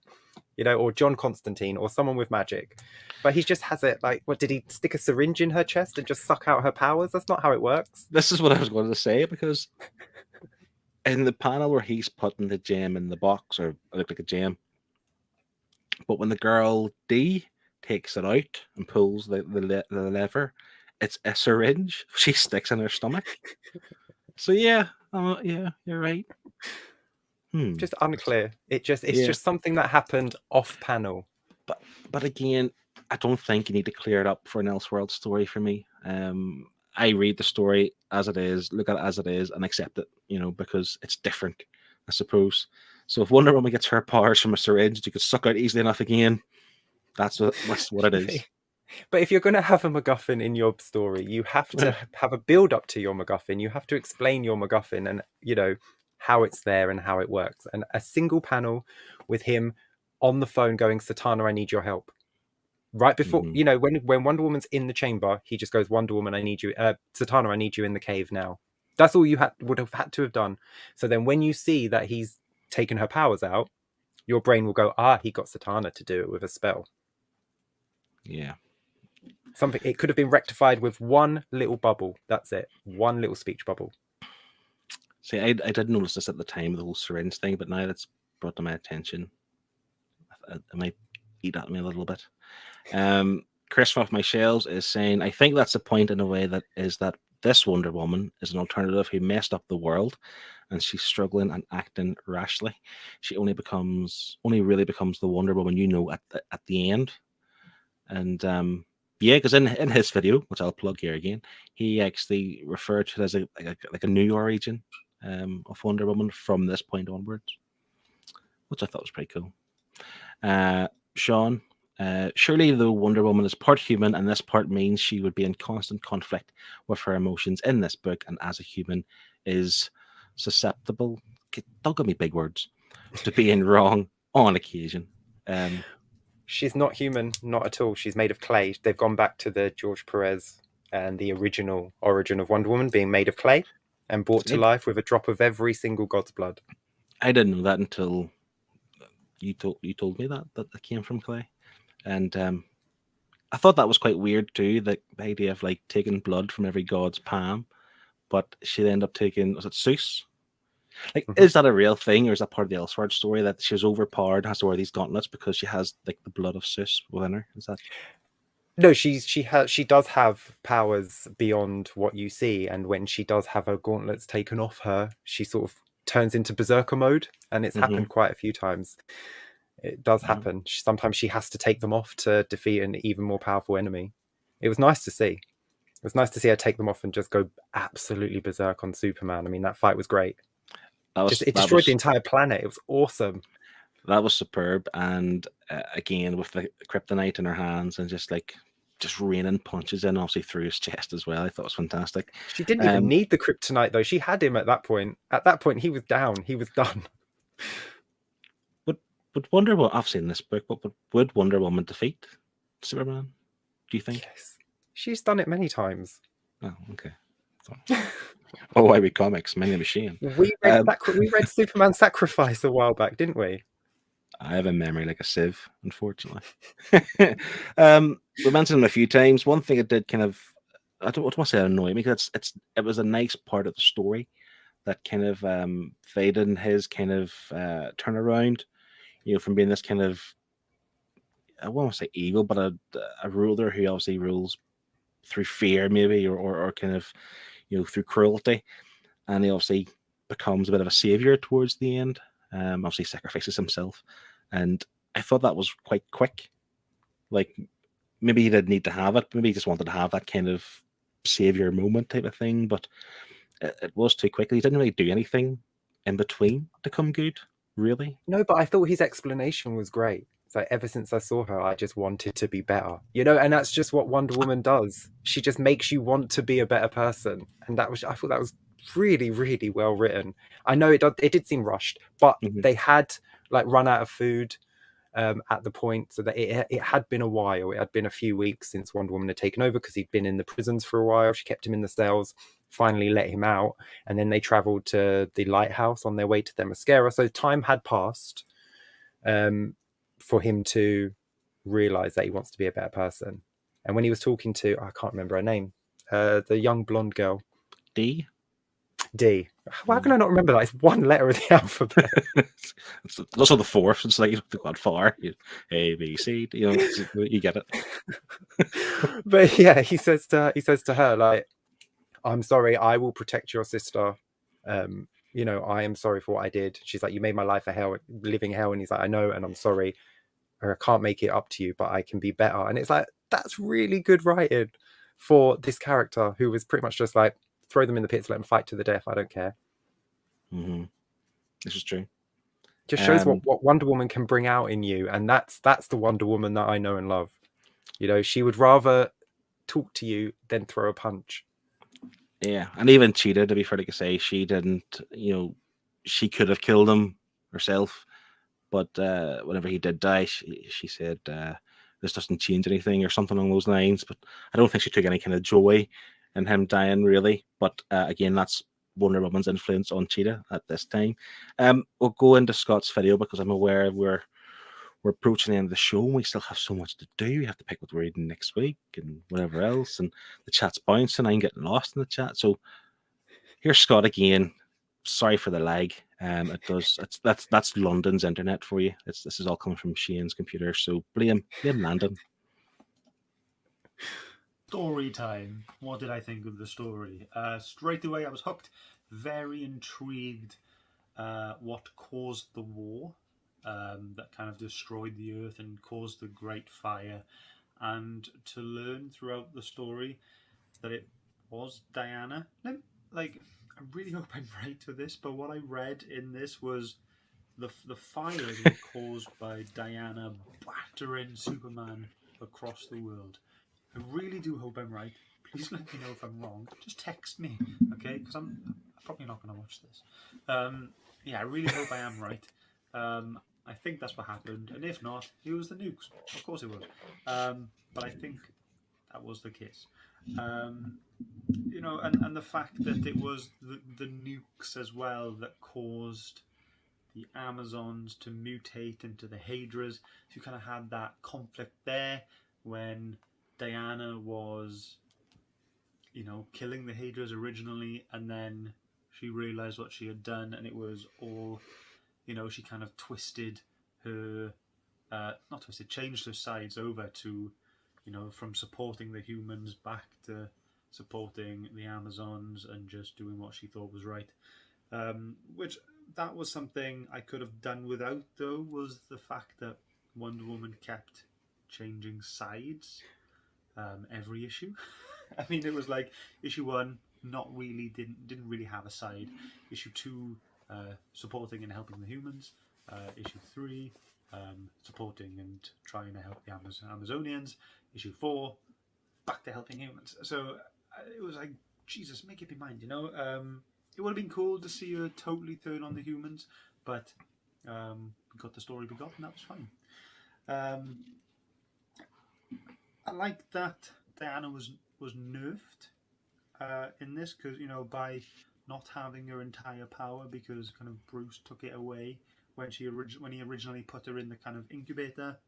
You know, or John Constantine, or someone with magic. But he just has it like, what, did he stick a syringe in her chest and just suck out her powers? That's not how it works. This is what I was going to say, because in the panel where he's putting the gem in the box, or it looked like a gem, but when the girl D takes it out and pulls the lever, it's a syringe she sticks in her stomach. So yeah, you're right. Just unclear. It's just something that happened off panel. But again, I don't think you need to clear it up for an Elseworld story for me. I read the story as it is, look at it as it is, and accept it, because it's different, I suppose. So if Wonder Woman gets her powers from a syringe you could suck out easily enough again, that's what it is. But if you're going to have a MacGuffin in your story, you have to have a build up to your MacGuffin. You have to explain your MacGuffin and, how it's there and how it works. And a single panel with him on the phone going, "Satana, I need your help." Right before, when Wonder Woman's in the chamber, he just goes, "Wonder Woman, I need you. Satana, I need you in the cave now." That's all you would have had to have done. So then when you see that he's taken her powers out, your brain will go, he got Satana to do it with a spell. Yeah. It could have been rectified with one little bubble. That's it. One little speech bubble. See, I didn't notice this at the time, the whole syringe thing, but now that's brought to my attention. It might eat at me a little bit. Chris from Off My Shelves is saying, I think that's the point in a way, that this Wonder Woman is an alternative who messed up the world, and she's struggling and acting rashly. She only really becomes the Wonder Woman at the end. And because in his video, which I'll plug here again, he actually referred to it as a new origin of Wonder Woman from this point onwards, which I thought was pretty cool. Sean, surely the Wonder Woman is part human, and this part means she would be in constant conflict with her emotions in this book, and as a human is susceptible, don't give me big words, to being wrong on occasion. She's not human, not at all. She's made of clay. They've gone back to the George Perez and the original origin of Wonder Woman being made of clay and brought to life with a drop of every single god's blood. I didn't know that until you told me that came from clay. And I thought that was quite weird too, the idea of like taking blood from every god's palm, but she'd end up taking, was it Zeus? Like, is that a real thing, or is that part of the Elseworld story, that she was overpowered, has to wear these gauntlets because she has like the blood of Zeus within her? Is that? No, she does have powers beyond what you see, and when she does have her gauntlets taken off her, she sort of turns into berserker mode, and it's happened quite a few times. It does happen. Sometimes she has to take them off to defeat an even more powerful enemy. It was nice to see. It was nice to see her take them off and just go absolutely berserk on Superman. I mean, that fight was great. It destroyed the entire planet. It was awesome. That was superb. And again, with the kryptonite in her hands and just raining punches in, obviously through his chest as well. I thought it was fantastic. She didn't even need the kryptonite, though. She had him at that point. At that point, he was down. He was done. Would Wonder Woman, I've seen this book, but would Wonder Woman defeat Superman, do you think? Yes. She's done it many times. Oh, okay. Oh, why we comics? My name is Shane. We read Superman Sacrifice a while back, didn't we? I have a memory like a sieve, unfortunately. We mentioned him a few times. One thing it did kind of, I don't want to say annoy me, because it was a nice part of the story that kind of faded in his kind of turnaround, from being this kind of, I won't want to say evil, but a ruler who obviously rules through fear, maybe, or kind of, through cruelty, and he obviously becomes a bit of a savior towards the end. Obviously sacrifices himself, and I thought that was quite quick. Like, maybe he didn't need to have it. Maybe he just wanted to have that kind of savior moment type of thing, but it was too quick. He didn't really do anything in between to come good, really. No, but I thought his explanation was great. It's like, ever since I saw her, I just wanted to be better, and that's just what Wonder Woman does. She just makes you want to be a better person, and I thought that was really, really well written. I know it did seem rushed, but they had like run out of food at the point, so that it had been a while. It had been a few weeks since Wonder Woman had taken over, because he'd been in the prisons for a while. She kept him in the cells, finally let him out, and then they travelled to the lighthouse on their way to Themyscira. So time had passed for him to realise that he wants to be a better person. And when he was talking to, I can't remember her name, the young blonde girl, D. Why can I not remember that? It's one letter of the alphabet. It's also the fourth. It's like you've got far. A, B, C. You know, you get it. But yeah, he says to her, like, "I'm sorry. I will protect your sister. You know, I am sorry for what I did." She's like, "You made my life a hell, living hell." And he's like, "I know, and I'm sorry. I can't make it up to you, but I can be better." And it's like, that's really good writing for this character who was pretty much just like, throw them in the pits, let them fight to the death. I don't care. Mm-hmm. This is true. Just shows what Wonder Woman can bring out in you, and that's the Wonder Woman that I know and love. You know, she would rather talk to you than throw a punch. Yeah, and even Cheetah, to be fair to say, she didn't. You know, she could have killed him herself, but whenever he did die, she said, "This doesn't change anything," or something along those lines. But I don't think she took any kind of joy in him dying, really. But again, that's Wonder Woman's influence on Cheetah at this time. We'll go into Scott's video, because I'm aware we're approaching the end of the show, and we still have so much to do. We have to pick what we're reading next week and whatever else, and the chat's bouncing. I'm getting lost in the chat. So here's Scott again. Sorry for the lag. It does. That's London's internet for you. This is all coming from Shane's computer. So blame Landon. Story time. What did I think of the story? Straight away, I was hooked. Very intrigued. What caused the war that kind of destroyed the earth and caused the Great Fire, and to learn throughout the story that it was Diana. Like, I really hope I'm right with this, but what I read in this was the fires were caused by Diana battering Superman across the world. I really do hope I'm right. Please let me know if I'm wrong. Just text me, okay? Because I'm probably not going to watch this. Yeah, I really hope I am right. I think that's what happened, and if not, it was the nukes. Of course it was. But I think that was the case. You know, and the fact that it was the nukes as well that caused the Amazons to mutate into the Hydras. So you kind of had that conflict there when Diana was, you know, killing the Hydras originally, and then she realized what she had done, and it was all, you know, she kind of twisted her, not twisted, changed her sides over to, you know, from supporting the humans back to supporting the Amazons and just doing what she thought was right. Which that was something I could have done without, though, was the fact that Wonder Woman kept changing sides every issue. I mean, it was like issue 1 didn't really have a side. Issue 2 supporting and helping the humans. Issue 3 supporting and trying to help the Amazonians. Issue 4 back to helping humans. So it was like, Jesus, make up your mind, you know. It would have been cool to see her totally turn on the humans, but we got the story we got, and that was fine. I like that Diana was nerfed in this, because, you know, by not having her entire power, because kind of Bruce took it away when he originally put her in the kind of incubator.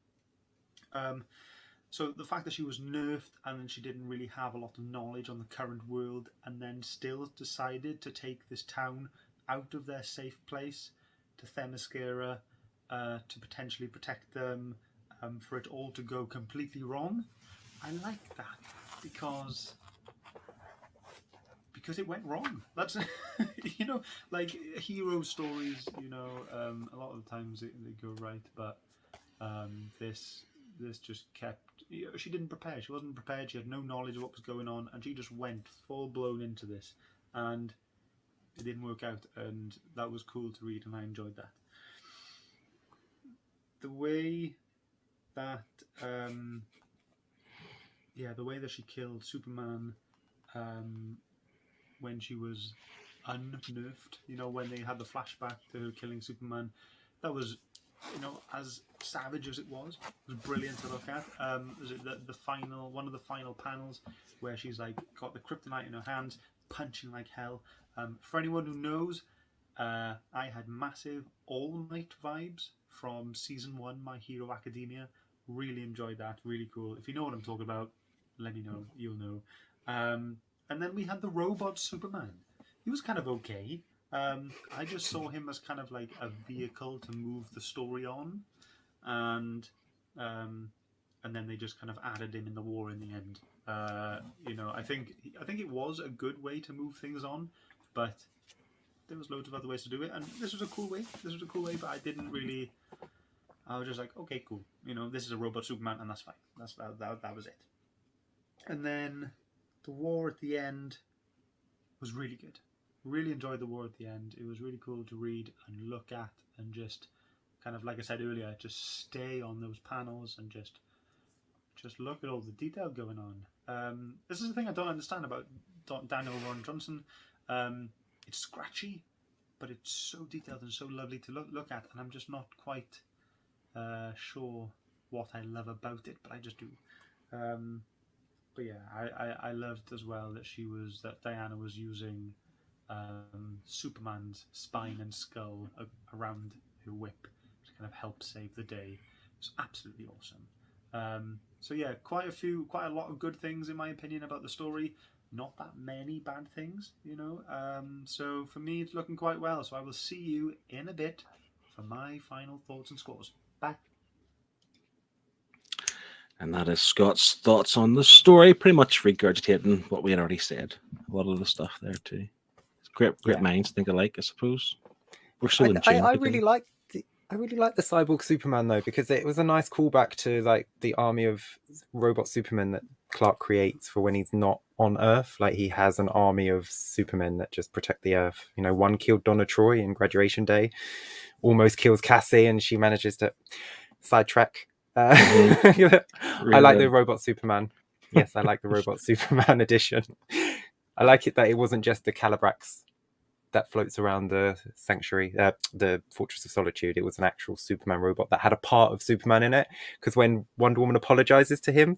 So the fact that she was nerfed and then she didn't really have a lot of knowledge on the current world, and then still decided to take this town out of their safe place to Themyscira to potentially protect them, for it all to go completely wrong. I like that because it went wrong. That's you know, like hero stories. You know, a lot of the times they go right, but this just kept. You know, she didn't prepare. She wasn't prepared. She had no knowledge of what was going on, and she just went full blown into this, and it didn't work out. And that was cool to read, and I enjoyed that. The way that the way that she killed Superman when she was unnerved. You know, when they had the flashback to her killing Superman, that was, you know, as savage as it was brilliant to look at. Was it the final one of the final panels where she's like got the kryptonite in her hands, punching like hell. For anyone who knows, I had massive All Might vibes from season 1, My Hero Academia. Really enjoyed that. Really cool. If you know what I'm talking about, let me know. You'll know. And then we had the robot Superman. He was kind of okay. I just saw him as kind of like a vehicle to move the story on, and um, and then they just kind of added him in the war in the end. You know, I think it was a good way to move things on, but there was loads of other ways to do it, and this was a cool way. This was a cool way, but I didn't really. I was just like, okay, cool. You know, this is a robot Superman, and that's fine. That was it. And then the war at the end was really good. Really enjoyed the war at the end. It was really cool to read and look at, and just kind of, like I said earlier, just stay on those panels and just look at all the detail going on. This is the thing I don't understand about Daniel Ron Johnson. It's scratchy, but it's so detailed and so lovely to look at, and I'm just not quite sure what I love about it, but I just do. But yeah, I loved as well that Diana was using Superman's spine and skull around her whip to kind of help save the day. It's absolutely awesome. So yeah, quite a lot of good things in my opinion about the story. Not that many bad things, you know. So for me, it's looking quite well. So I will see you in a bit for my final thoughts and scores. Bye. And that is Scott's thoughts on the story, pretty much regurgitating what we had already said. A lot of the stuff there too. Great minds think alike, I suppose. We're so in tune. I really like the cyborg Superman though, because it was a nice callback to like the army of robot Supermen that Clark creates for when he's not on Earth. Like he has an army of Supermen that just protect the Earth. You know, one killed Donna Troy in Graduation Day, almost kills Cassie, and she manages to sidetrack. I like the robot Superman. Yes, I like the robot Superman edition. I like it that it wasn't just the Calabrax that floats around the sanctuary, the Fortress of Solitude. It was an actual Superman robot that had a part of Superman in it. Because when Wonder Woman apologizes to him,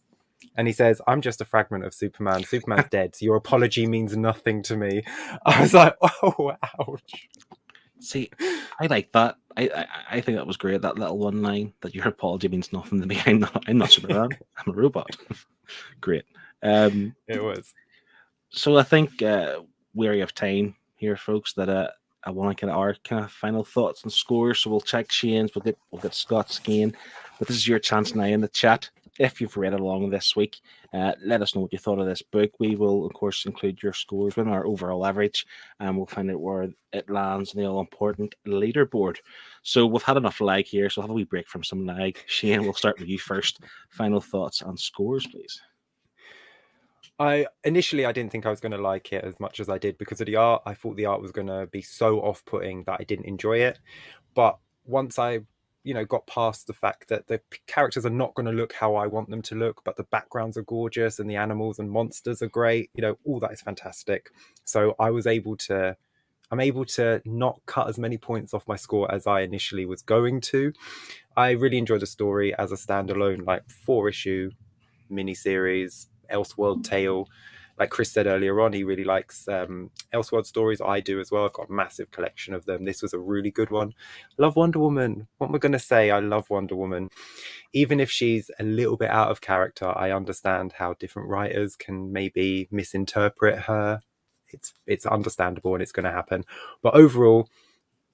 and he says, "I'm just a fragment of Superman. Superman's dead. So your apology means nothing to me." I was like, "Oh, ouch." See, I like that. I think that was great. That little one line that your apology means nothing to me. I'm not Superman. I'm a robot. Great. It was. So I think weary of time here, folks, that I want to get our kind of final thoughts and scores. So we'll check Shane's, we'll get Scott's again. But this is your chance now in the chat. If you've read along this week, let us know what you thought of this book. We will, of course, include your scores with our overall average, and we'll find out where it lands in the all-important leaderboard. So we've had enough lag here, so we'll have a wee break from some lag. Shane, we'll start with you first. Final thoughts and scores, please. Initially I didn't think I was going to like it as much as I did because of the art. I thought the art was going to be so off-putting that I didn't enjoy it. But once I got past the fact that the characters are not going to look how I want them to look, but the backgrounds are gorgeous and the animals and monsters are great, all that is fantastic. So I'm able to not cut as many points off my score as I initially was going to. I really enjoyed the story as a standalone, like 4-issue miniseries, Elseworld tale. Like Chris said earlier on, he really likes Elseworld stories. I do as well. I've got a massive collection of them. This was a really good one. Love Wonder Woman. What am I going to say? I love Wonder Woman. Even if she's a little bit out of character, I understand how different writers can maybe misinterpret her. It's understandable and it's going to happen. But overall,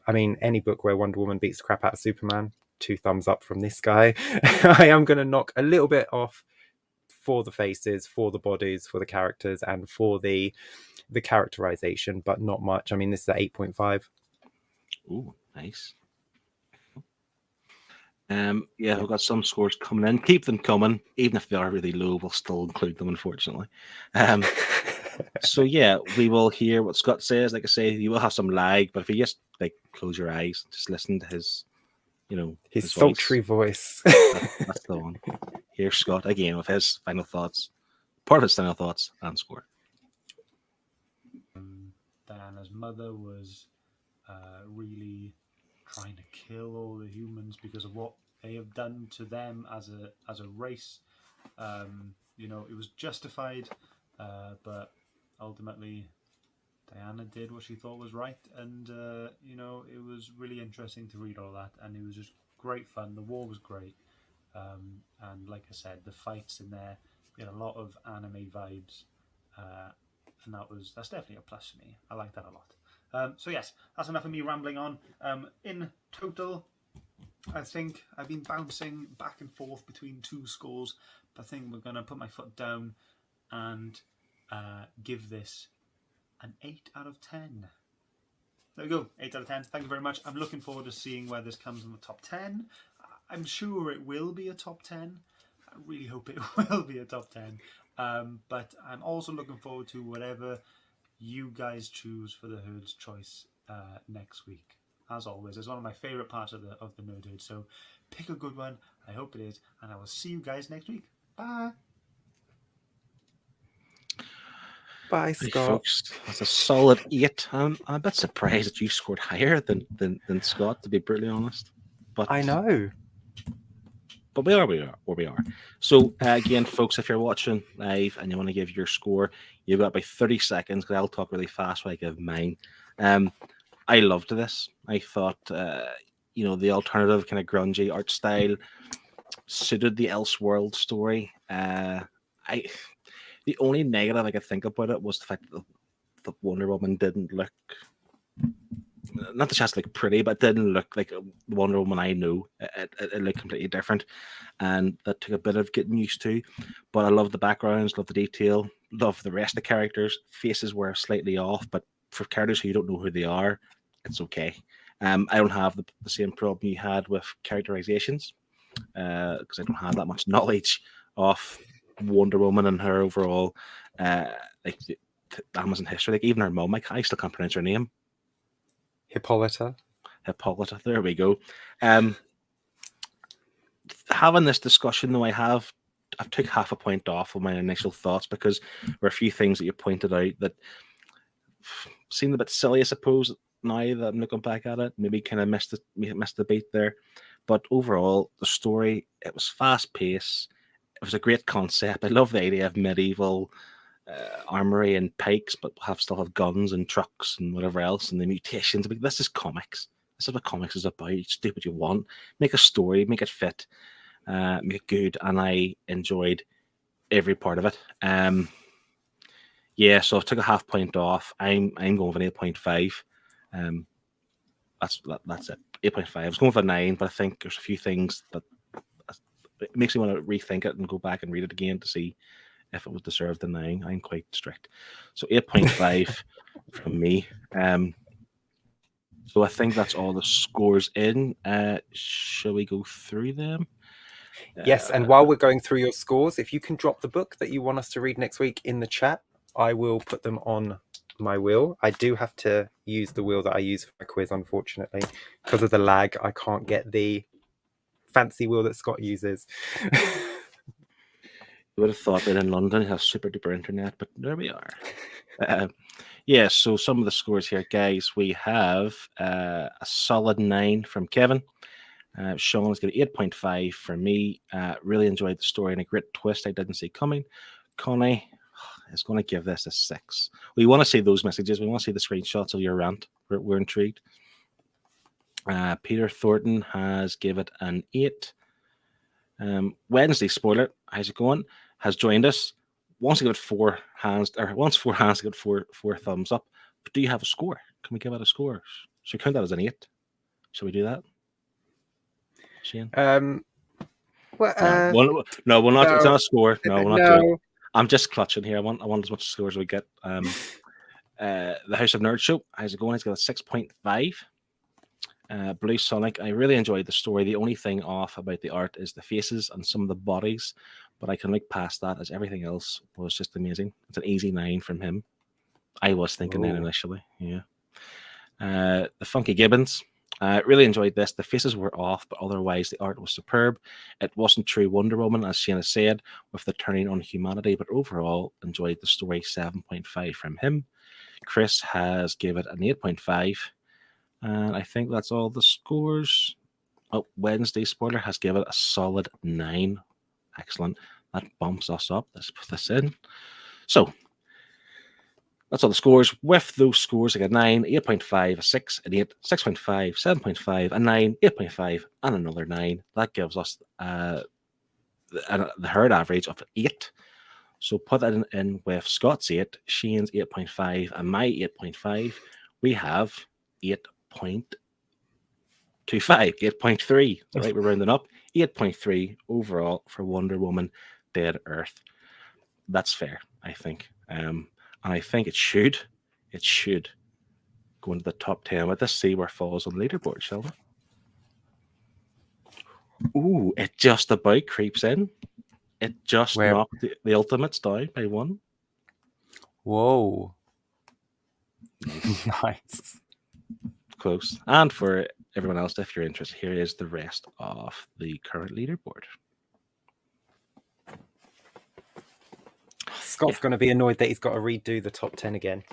I mean, any book where Wonder Woman beats the crap out of Superman, 2 thumbs up from this guy. I am going to knock a little bit off for the faces, for the bodies, for the characters, and for the characterization, but not much. I mean, this is at 8.5. Ooh, nice. We've got some scores coming in. Keep them coming. Even if they are really low, we'll still include them, unfortunately. So yeah, we will hear what Scott says. Like I say, you will have some lag, but if you just close your eyes, just listen to his his sultry voice. That's the one. Here's Scott again with his final thoughts, part of his final thoughts and score. Diana Diana's mother was really trying to kill all the humans because of what they have done to them as a race. It was justified, but ultimately Diana did what she thought was right, and it was really interesting to read all that, and it was just great fun. The war was great, and like I said, the fights in there, we had a lot of anime vibes, and that's definitely a plus for me. I like that a lot. So yes, that's enough of me rambling on. In total, I think I've been bouncing back and forth between two scores, but I think we're going to put my foot down and give this an 8 out of 10. There we go, 8 out of 10. Thank you very much. I'm looking forward to seeing where this comes in the top 10. I'm sure it will be a top 10. I really hope it will be a top 10. But I'm also looking forward to whatever you guys choose for the Herd's Choice next week. As always, it's one of my favourite parts of the Nerd Herd. So pick a good one. I hope it is. And I will see you guys next week. Bye. Bye, Hey, Scott. folks, that's a solid 8. I'm a bit surprised that you scored higher than Scott, to be brutally honest. But I know. But we are where we are. So again, folks, if you're watching live and you want to give your score, you've got about 30 seconds because I'll talk really fast while I give mine. I loved this. I thought, the alternative kind of grungy art style suited the Elseworld story. The only negative I could think about it was the fact that the Wonder Woman didn't look, not that she has to look pretty, but it didn't look like the Wonder Woman I know. It looked completely different, and that took a bit of getting used to. But I love the backgrounds, love the detail, love the rest of the characters. Faces were slightly off, but for characters who you don't know who they are, it's okay. I don't have the same problem you had with characterizations because I don't have that much knowledge of Wonder Woman and her overall the Amazon history. Like even her mom, I still can't pronounce her name. Hippolyta. There we go. Having this discussion, though, I've took half a point off of my initial thoughts because there were a few things that you pointed out that seemed a bit silly, I suppose. Now that I'm looking back at it, maybe kind of missed the beat there. But overall, the story, it was fast paced. It was a great concept. I love the idea of medieval armory and pikes, but still have guns and trucks and whatever else, and the mutations. But this is comics. This is what comics is about. You just do what you want. Make a story, make it fit, make it good, and I enjoyed every part of it. So I took a half point off. I'm going with an 8.5. That's it. 8.5. I was going for a 9, but I think there's a few things that it makes me want to rethink it and go back and read it again to see if it would deserve the 9. I'm quite strict. So 8.5 from me. So I think that's all the scores in. Shall we go through them? Yes, and while we're going through your scores, if you can drop the book that you want us to read next week in the chat, I will put them on my wheel. I do have to use the wheel that I use for my quiz, unfortunately. Because of the lag, I can't get the fancy wheel that Scott uses. You would have thought that in London you have super duper internet, but there we are. So some of the scores here, guys. We have a solid 9 from Kevin. Sean's got an 8.5 from me. Really enjoyed the story and a great twist I didn't see coming. Connie is going to give this a 6. We want to see those messages. We want to see the screenshots of your rant. We're intrigued. Peter Thornton has given it an 8. Wednesday spoiler, how's it going? Has joined us. Wants to give it 4 hands, or wants 4 hands to give it 4 thumbs up. But do you have a score? Can we give it a score? Should we count that as an 8? Should we do that? Shane? No, it's not a score. No, we're not doing it. I'm just clutching here. I want as much scores as we get. The House of Nerd Show, how's it going? It's got a 6.5. Blue Sonic, I really enjoyed the story. The only thing off about the art is the faces and some of the bodies, but I can look past that as everything else was just amazing. It's an easy 9 from him. I was thinking 9 initially. Yeah. The Funky Gibbons, Really enjoyed this. The faces were off, but otherwise the art was superb. It wasn't true Wonder Woman, as Shana said, with the turning on humanity, but overall enjoyed the story. 7.5 from him. Chris has gave it an 8.5, and I think that's all the scores. Oh, Wednesday spoiler has given it a solid 9. Excellent. That bumps us up. Let's put this in. So that's all the scores. With those scores, I got 9, 8.5, a 6, an 8, 6.5, 7.5, a 9, 8.5, and another 9. That gives us the herd average of 8. So put that in with Scott's 8, Shane's 8.5, and my 8.5. We have 8.25, 8.3. All right, we're rounding up. 8.3 overall for Wonder Woman Dead Earth. That's fair, I think. And I think it should go into the top 10. Let's see where it falls on the leaderboard, shall we? Ooh, it just about creeps in. It just knocked the Ultimates down by 1. Whoa. Nice. Nice. Close. And for everyone else, if you're interested, here is the rest of the current leaderboard. Scott's going to be annoyed that he's got to redo the top 10 again.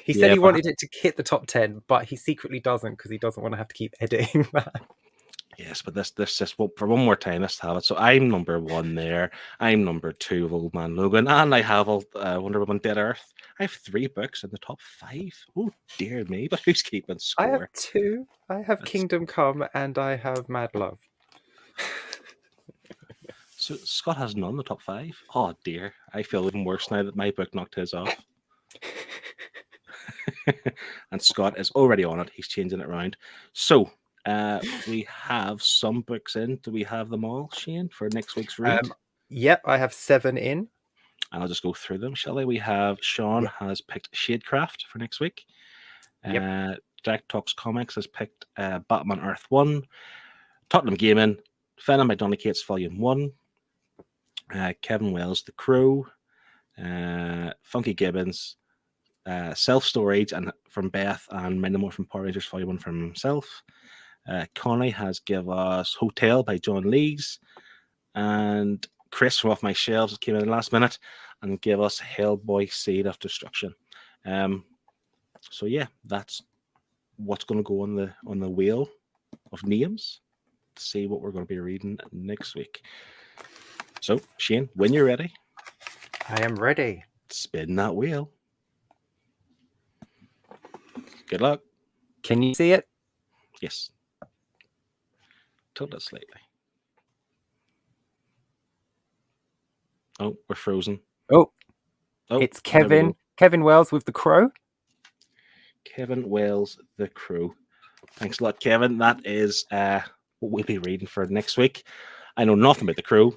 He said he wanted it to hit the top 10, but he secretly doesn't because he doesn't want to have to keep editing that. Yes, but this just for one more time, let's have it. So I'm number 1 there. I'm number 2 of Old Man Logan, and I have Wonder Woman Dead Earth. I have 3 books in the top 5. Oh dear me! But who's keeping score? I have 2. I have Kingdom Come, and I have Mad Love. So Scott has none in the top 5. Oh dear! I feel even worse now that my book knocked his off. And Scott is already on it. He's changing it around. So. We have some books in. Do we have them all, Shane, for next week's read? Yep, I have 7 in. I'll just go through them, shall I? We have Sean has picked Shadecraft for next week. Jack Talks Comics has picked Batman Earth 1. Tottenham Gaming, Venom by Donny Cates Volume 1. Kevin Wells, The Crow. Funky Gibbons, Self-Storage and from Beth, and Minimal from Power Rangers Volume 1 from himself. Connie has give us Hotel by John Lees, and Chris from Off My Shelves came in the last minute and gave us Hellboy Seed of Destruction. So yeah, that's what's going to go on the wheel of names to see what we're going to be reading next week. So Shane, when you're ready, I am ready. Spin that wheel. Good luck. Can you see it? Yes. Tilt it slightly. Oh, we're frozen. Oh, it's Kevin Wells with The Crow. Kevin Wells, The Crow. Thanks a lot, Kevin. That is what we'll be reading for next week. I know nothing about The Crow.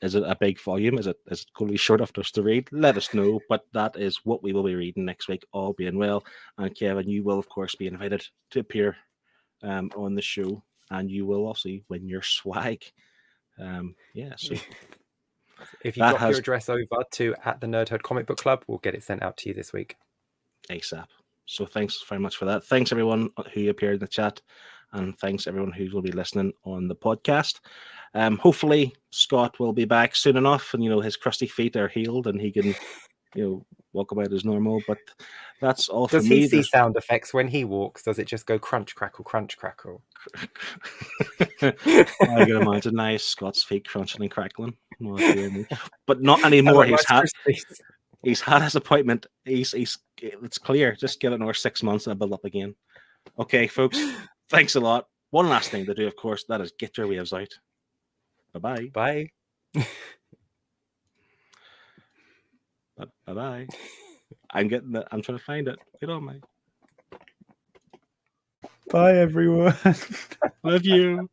Is it a big volume? Is it going to be short enough for us to read? Let us know. But that is what we will be reading next week, all being well. And Kevin, you will, of course, be invited to appear on the show. And you will also win your swag. So if you drop your address over to @the Nerdherd Comic Book Club, we'll get it sent out to you this week. ASAP. So thanks very much for that. Thanks everyone who appeared in the chat, and thanks everyone who will be listening on the podcast. Hopefully Scott will be back soon enough, and his crusty feet are healed, and he can walk about as normal. But that's all for me. Does he see sound effects when he walks? Does it just go crunch, crackle, crunch, crackle? I can imagine nice Scott's feet crunching and crackling. But not anymore. He's had his appointment. It's clear. Just give it another 6 months and I'll build up again. Okay, folks. Thanks a lot. One last thing to do, of course, that is get your waves out. Bye-bye. Bye. Bye-bye. I'm trying to find it. Get on, mate. Bye, everyone. Love you.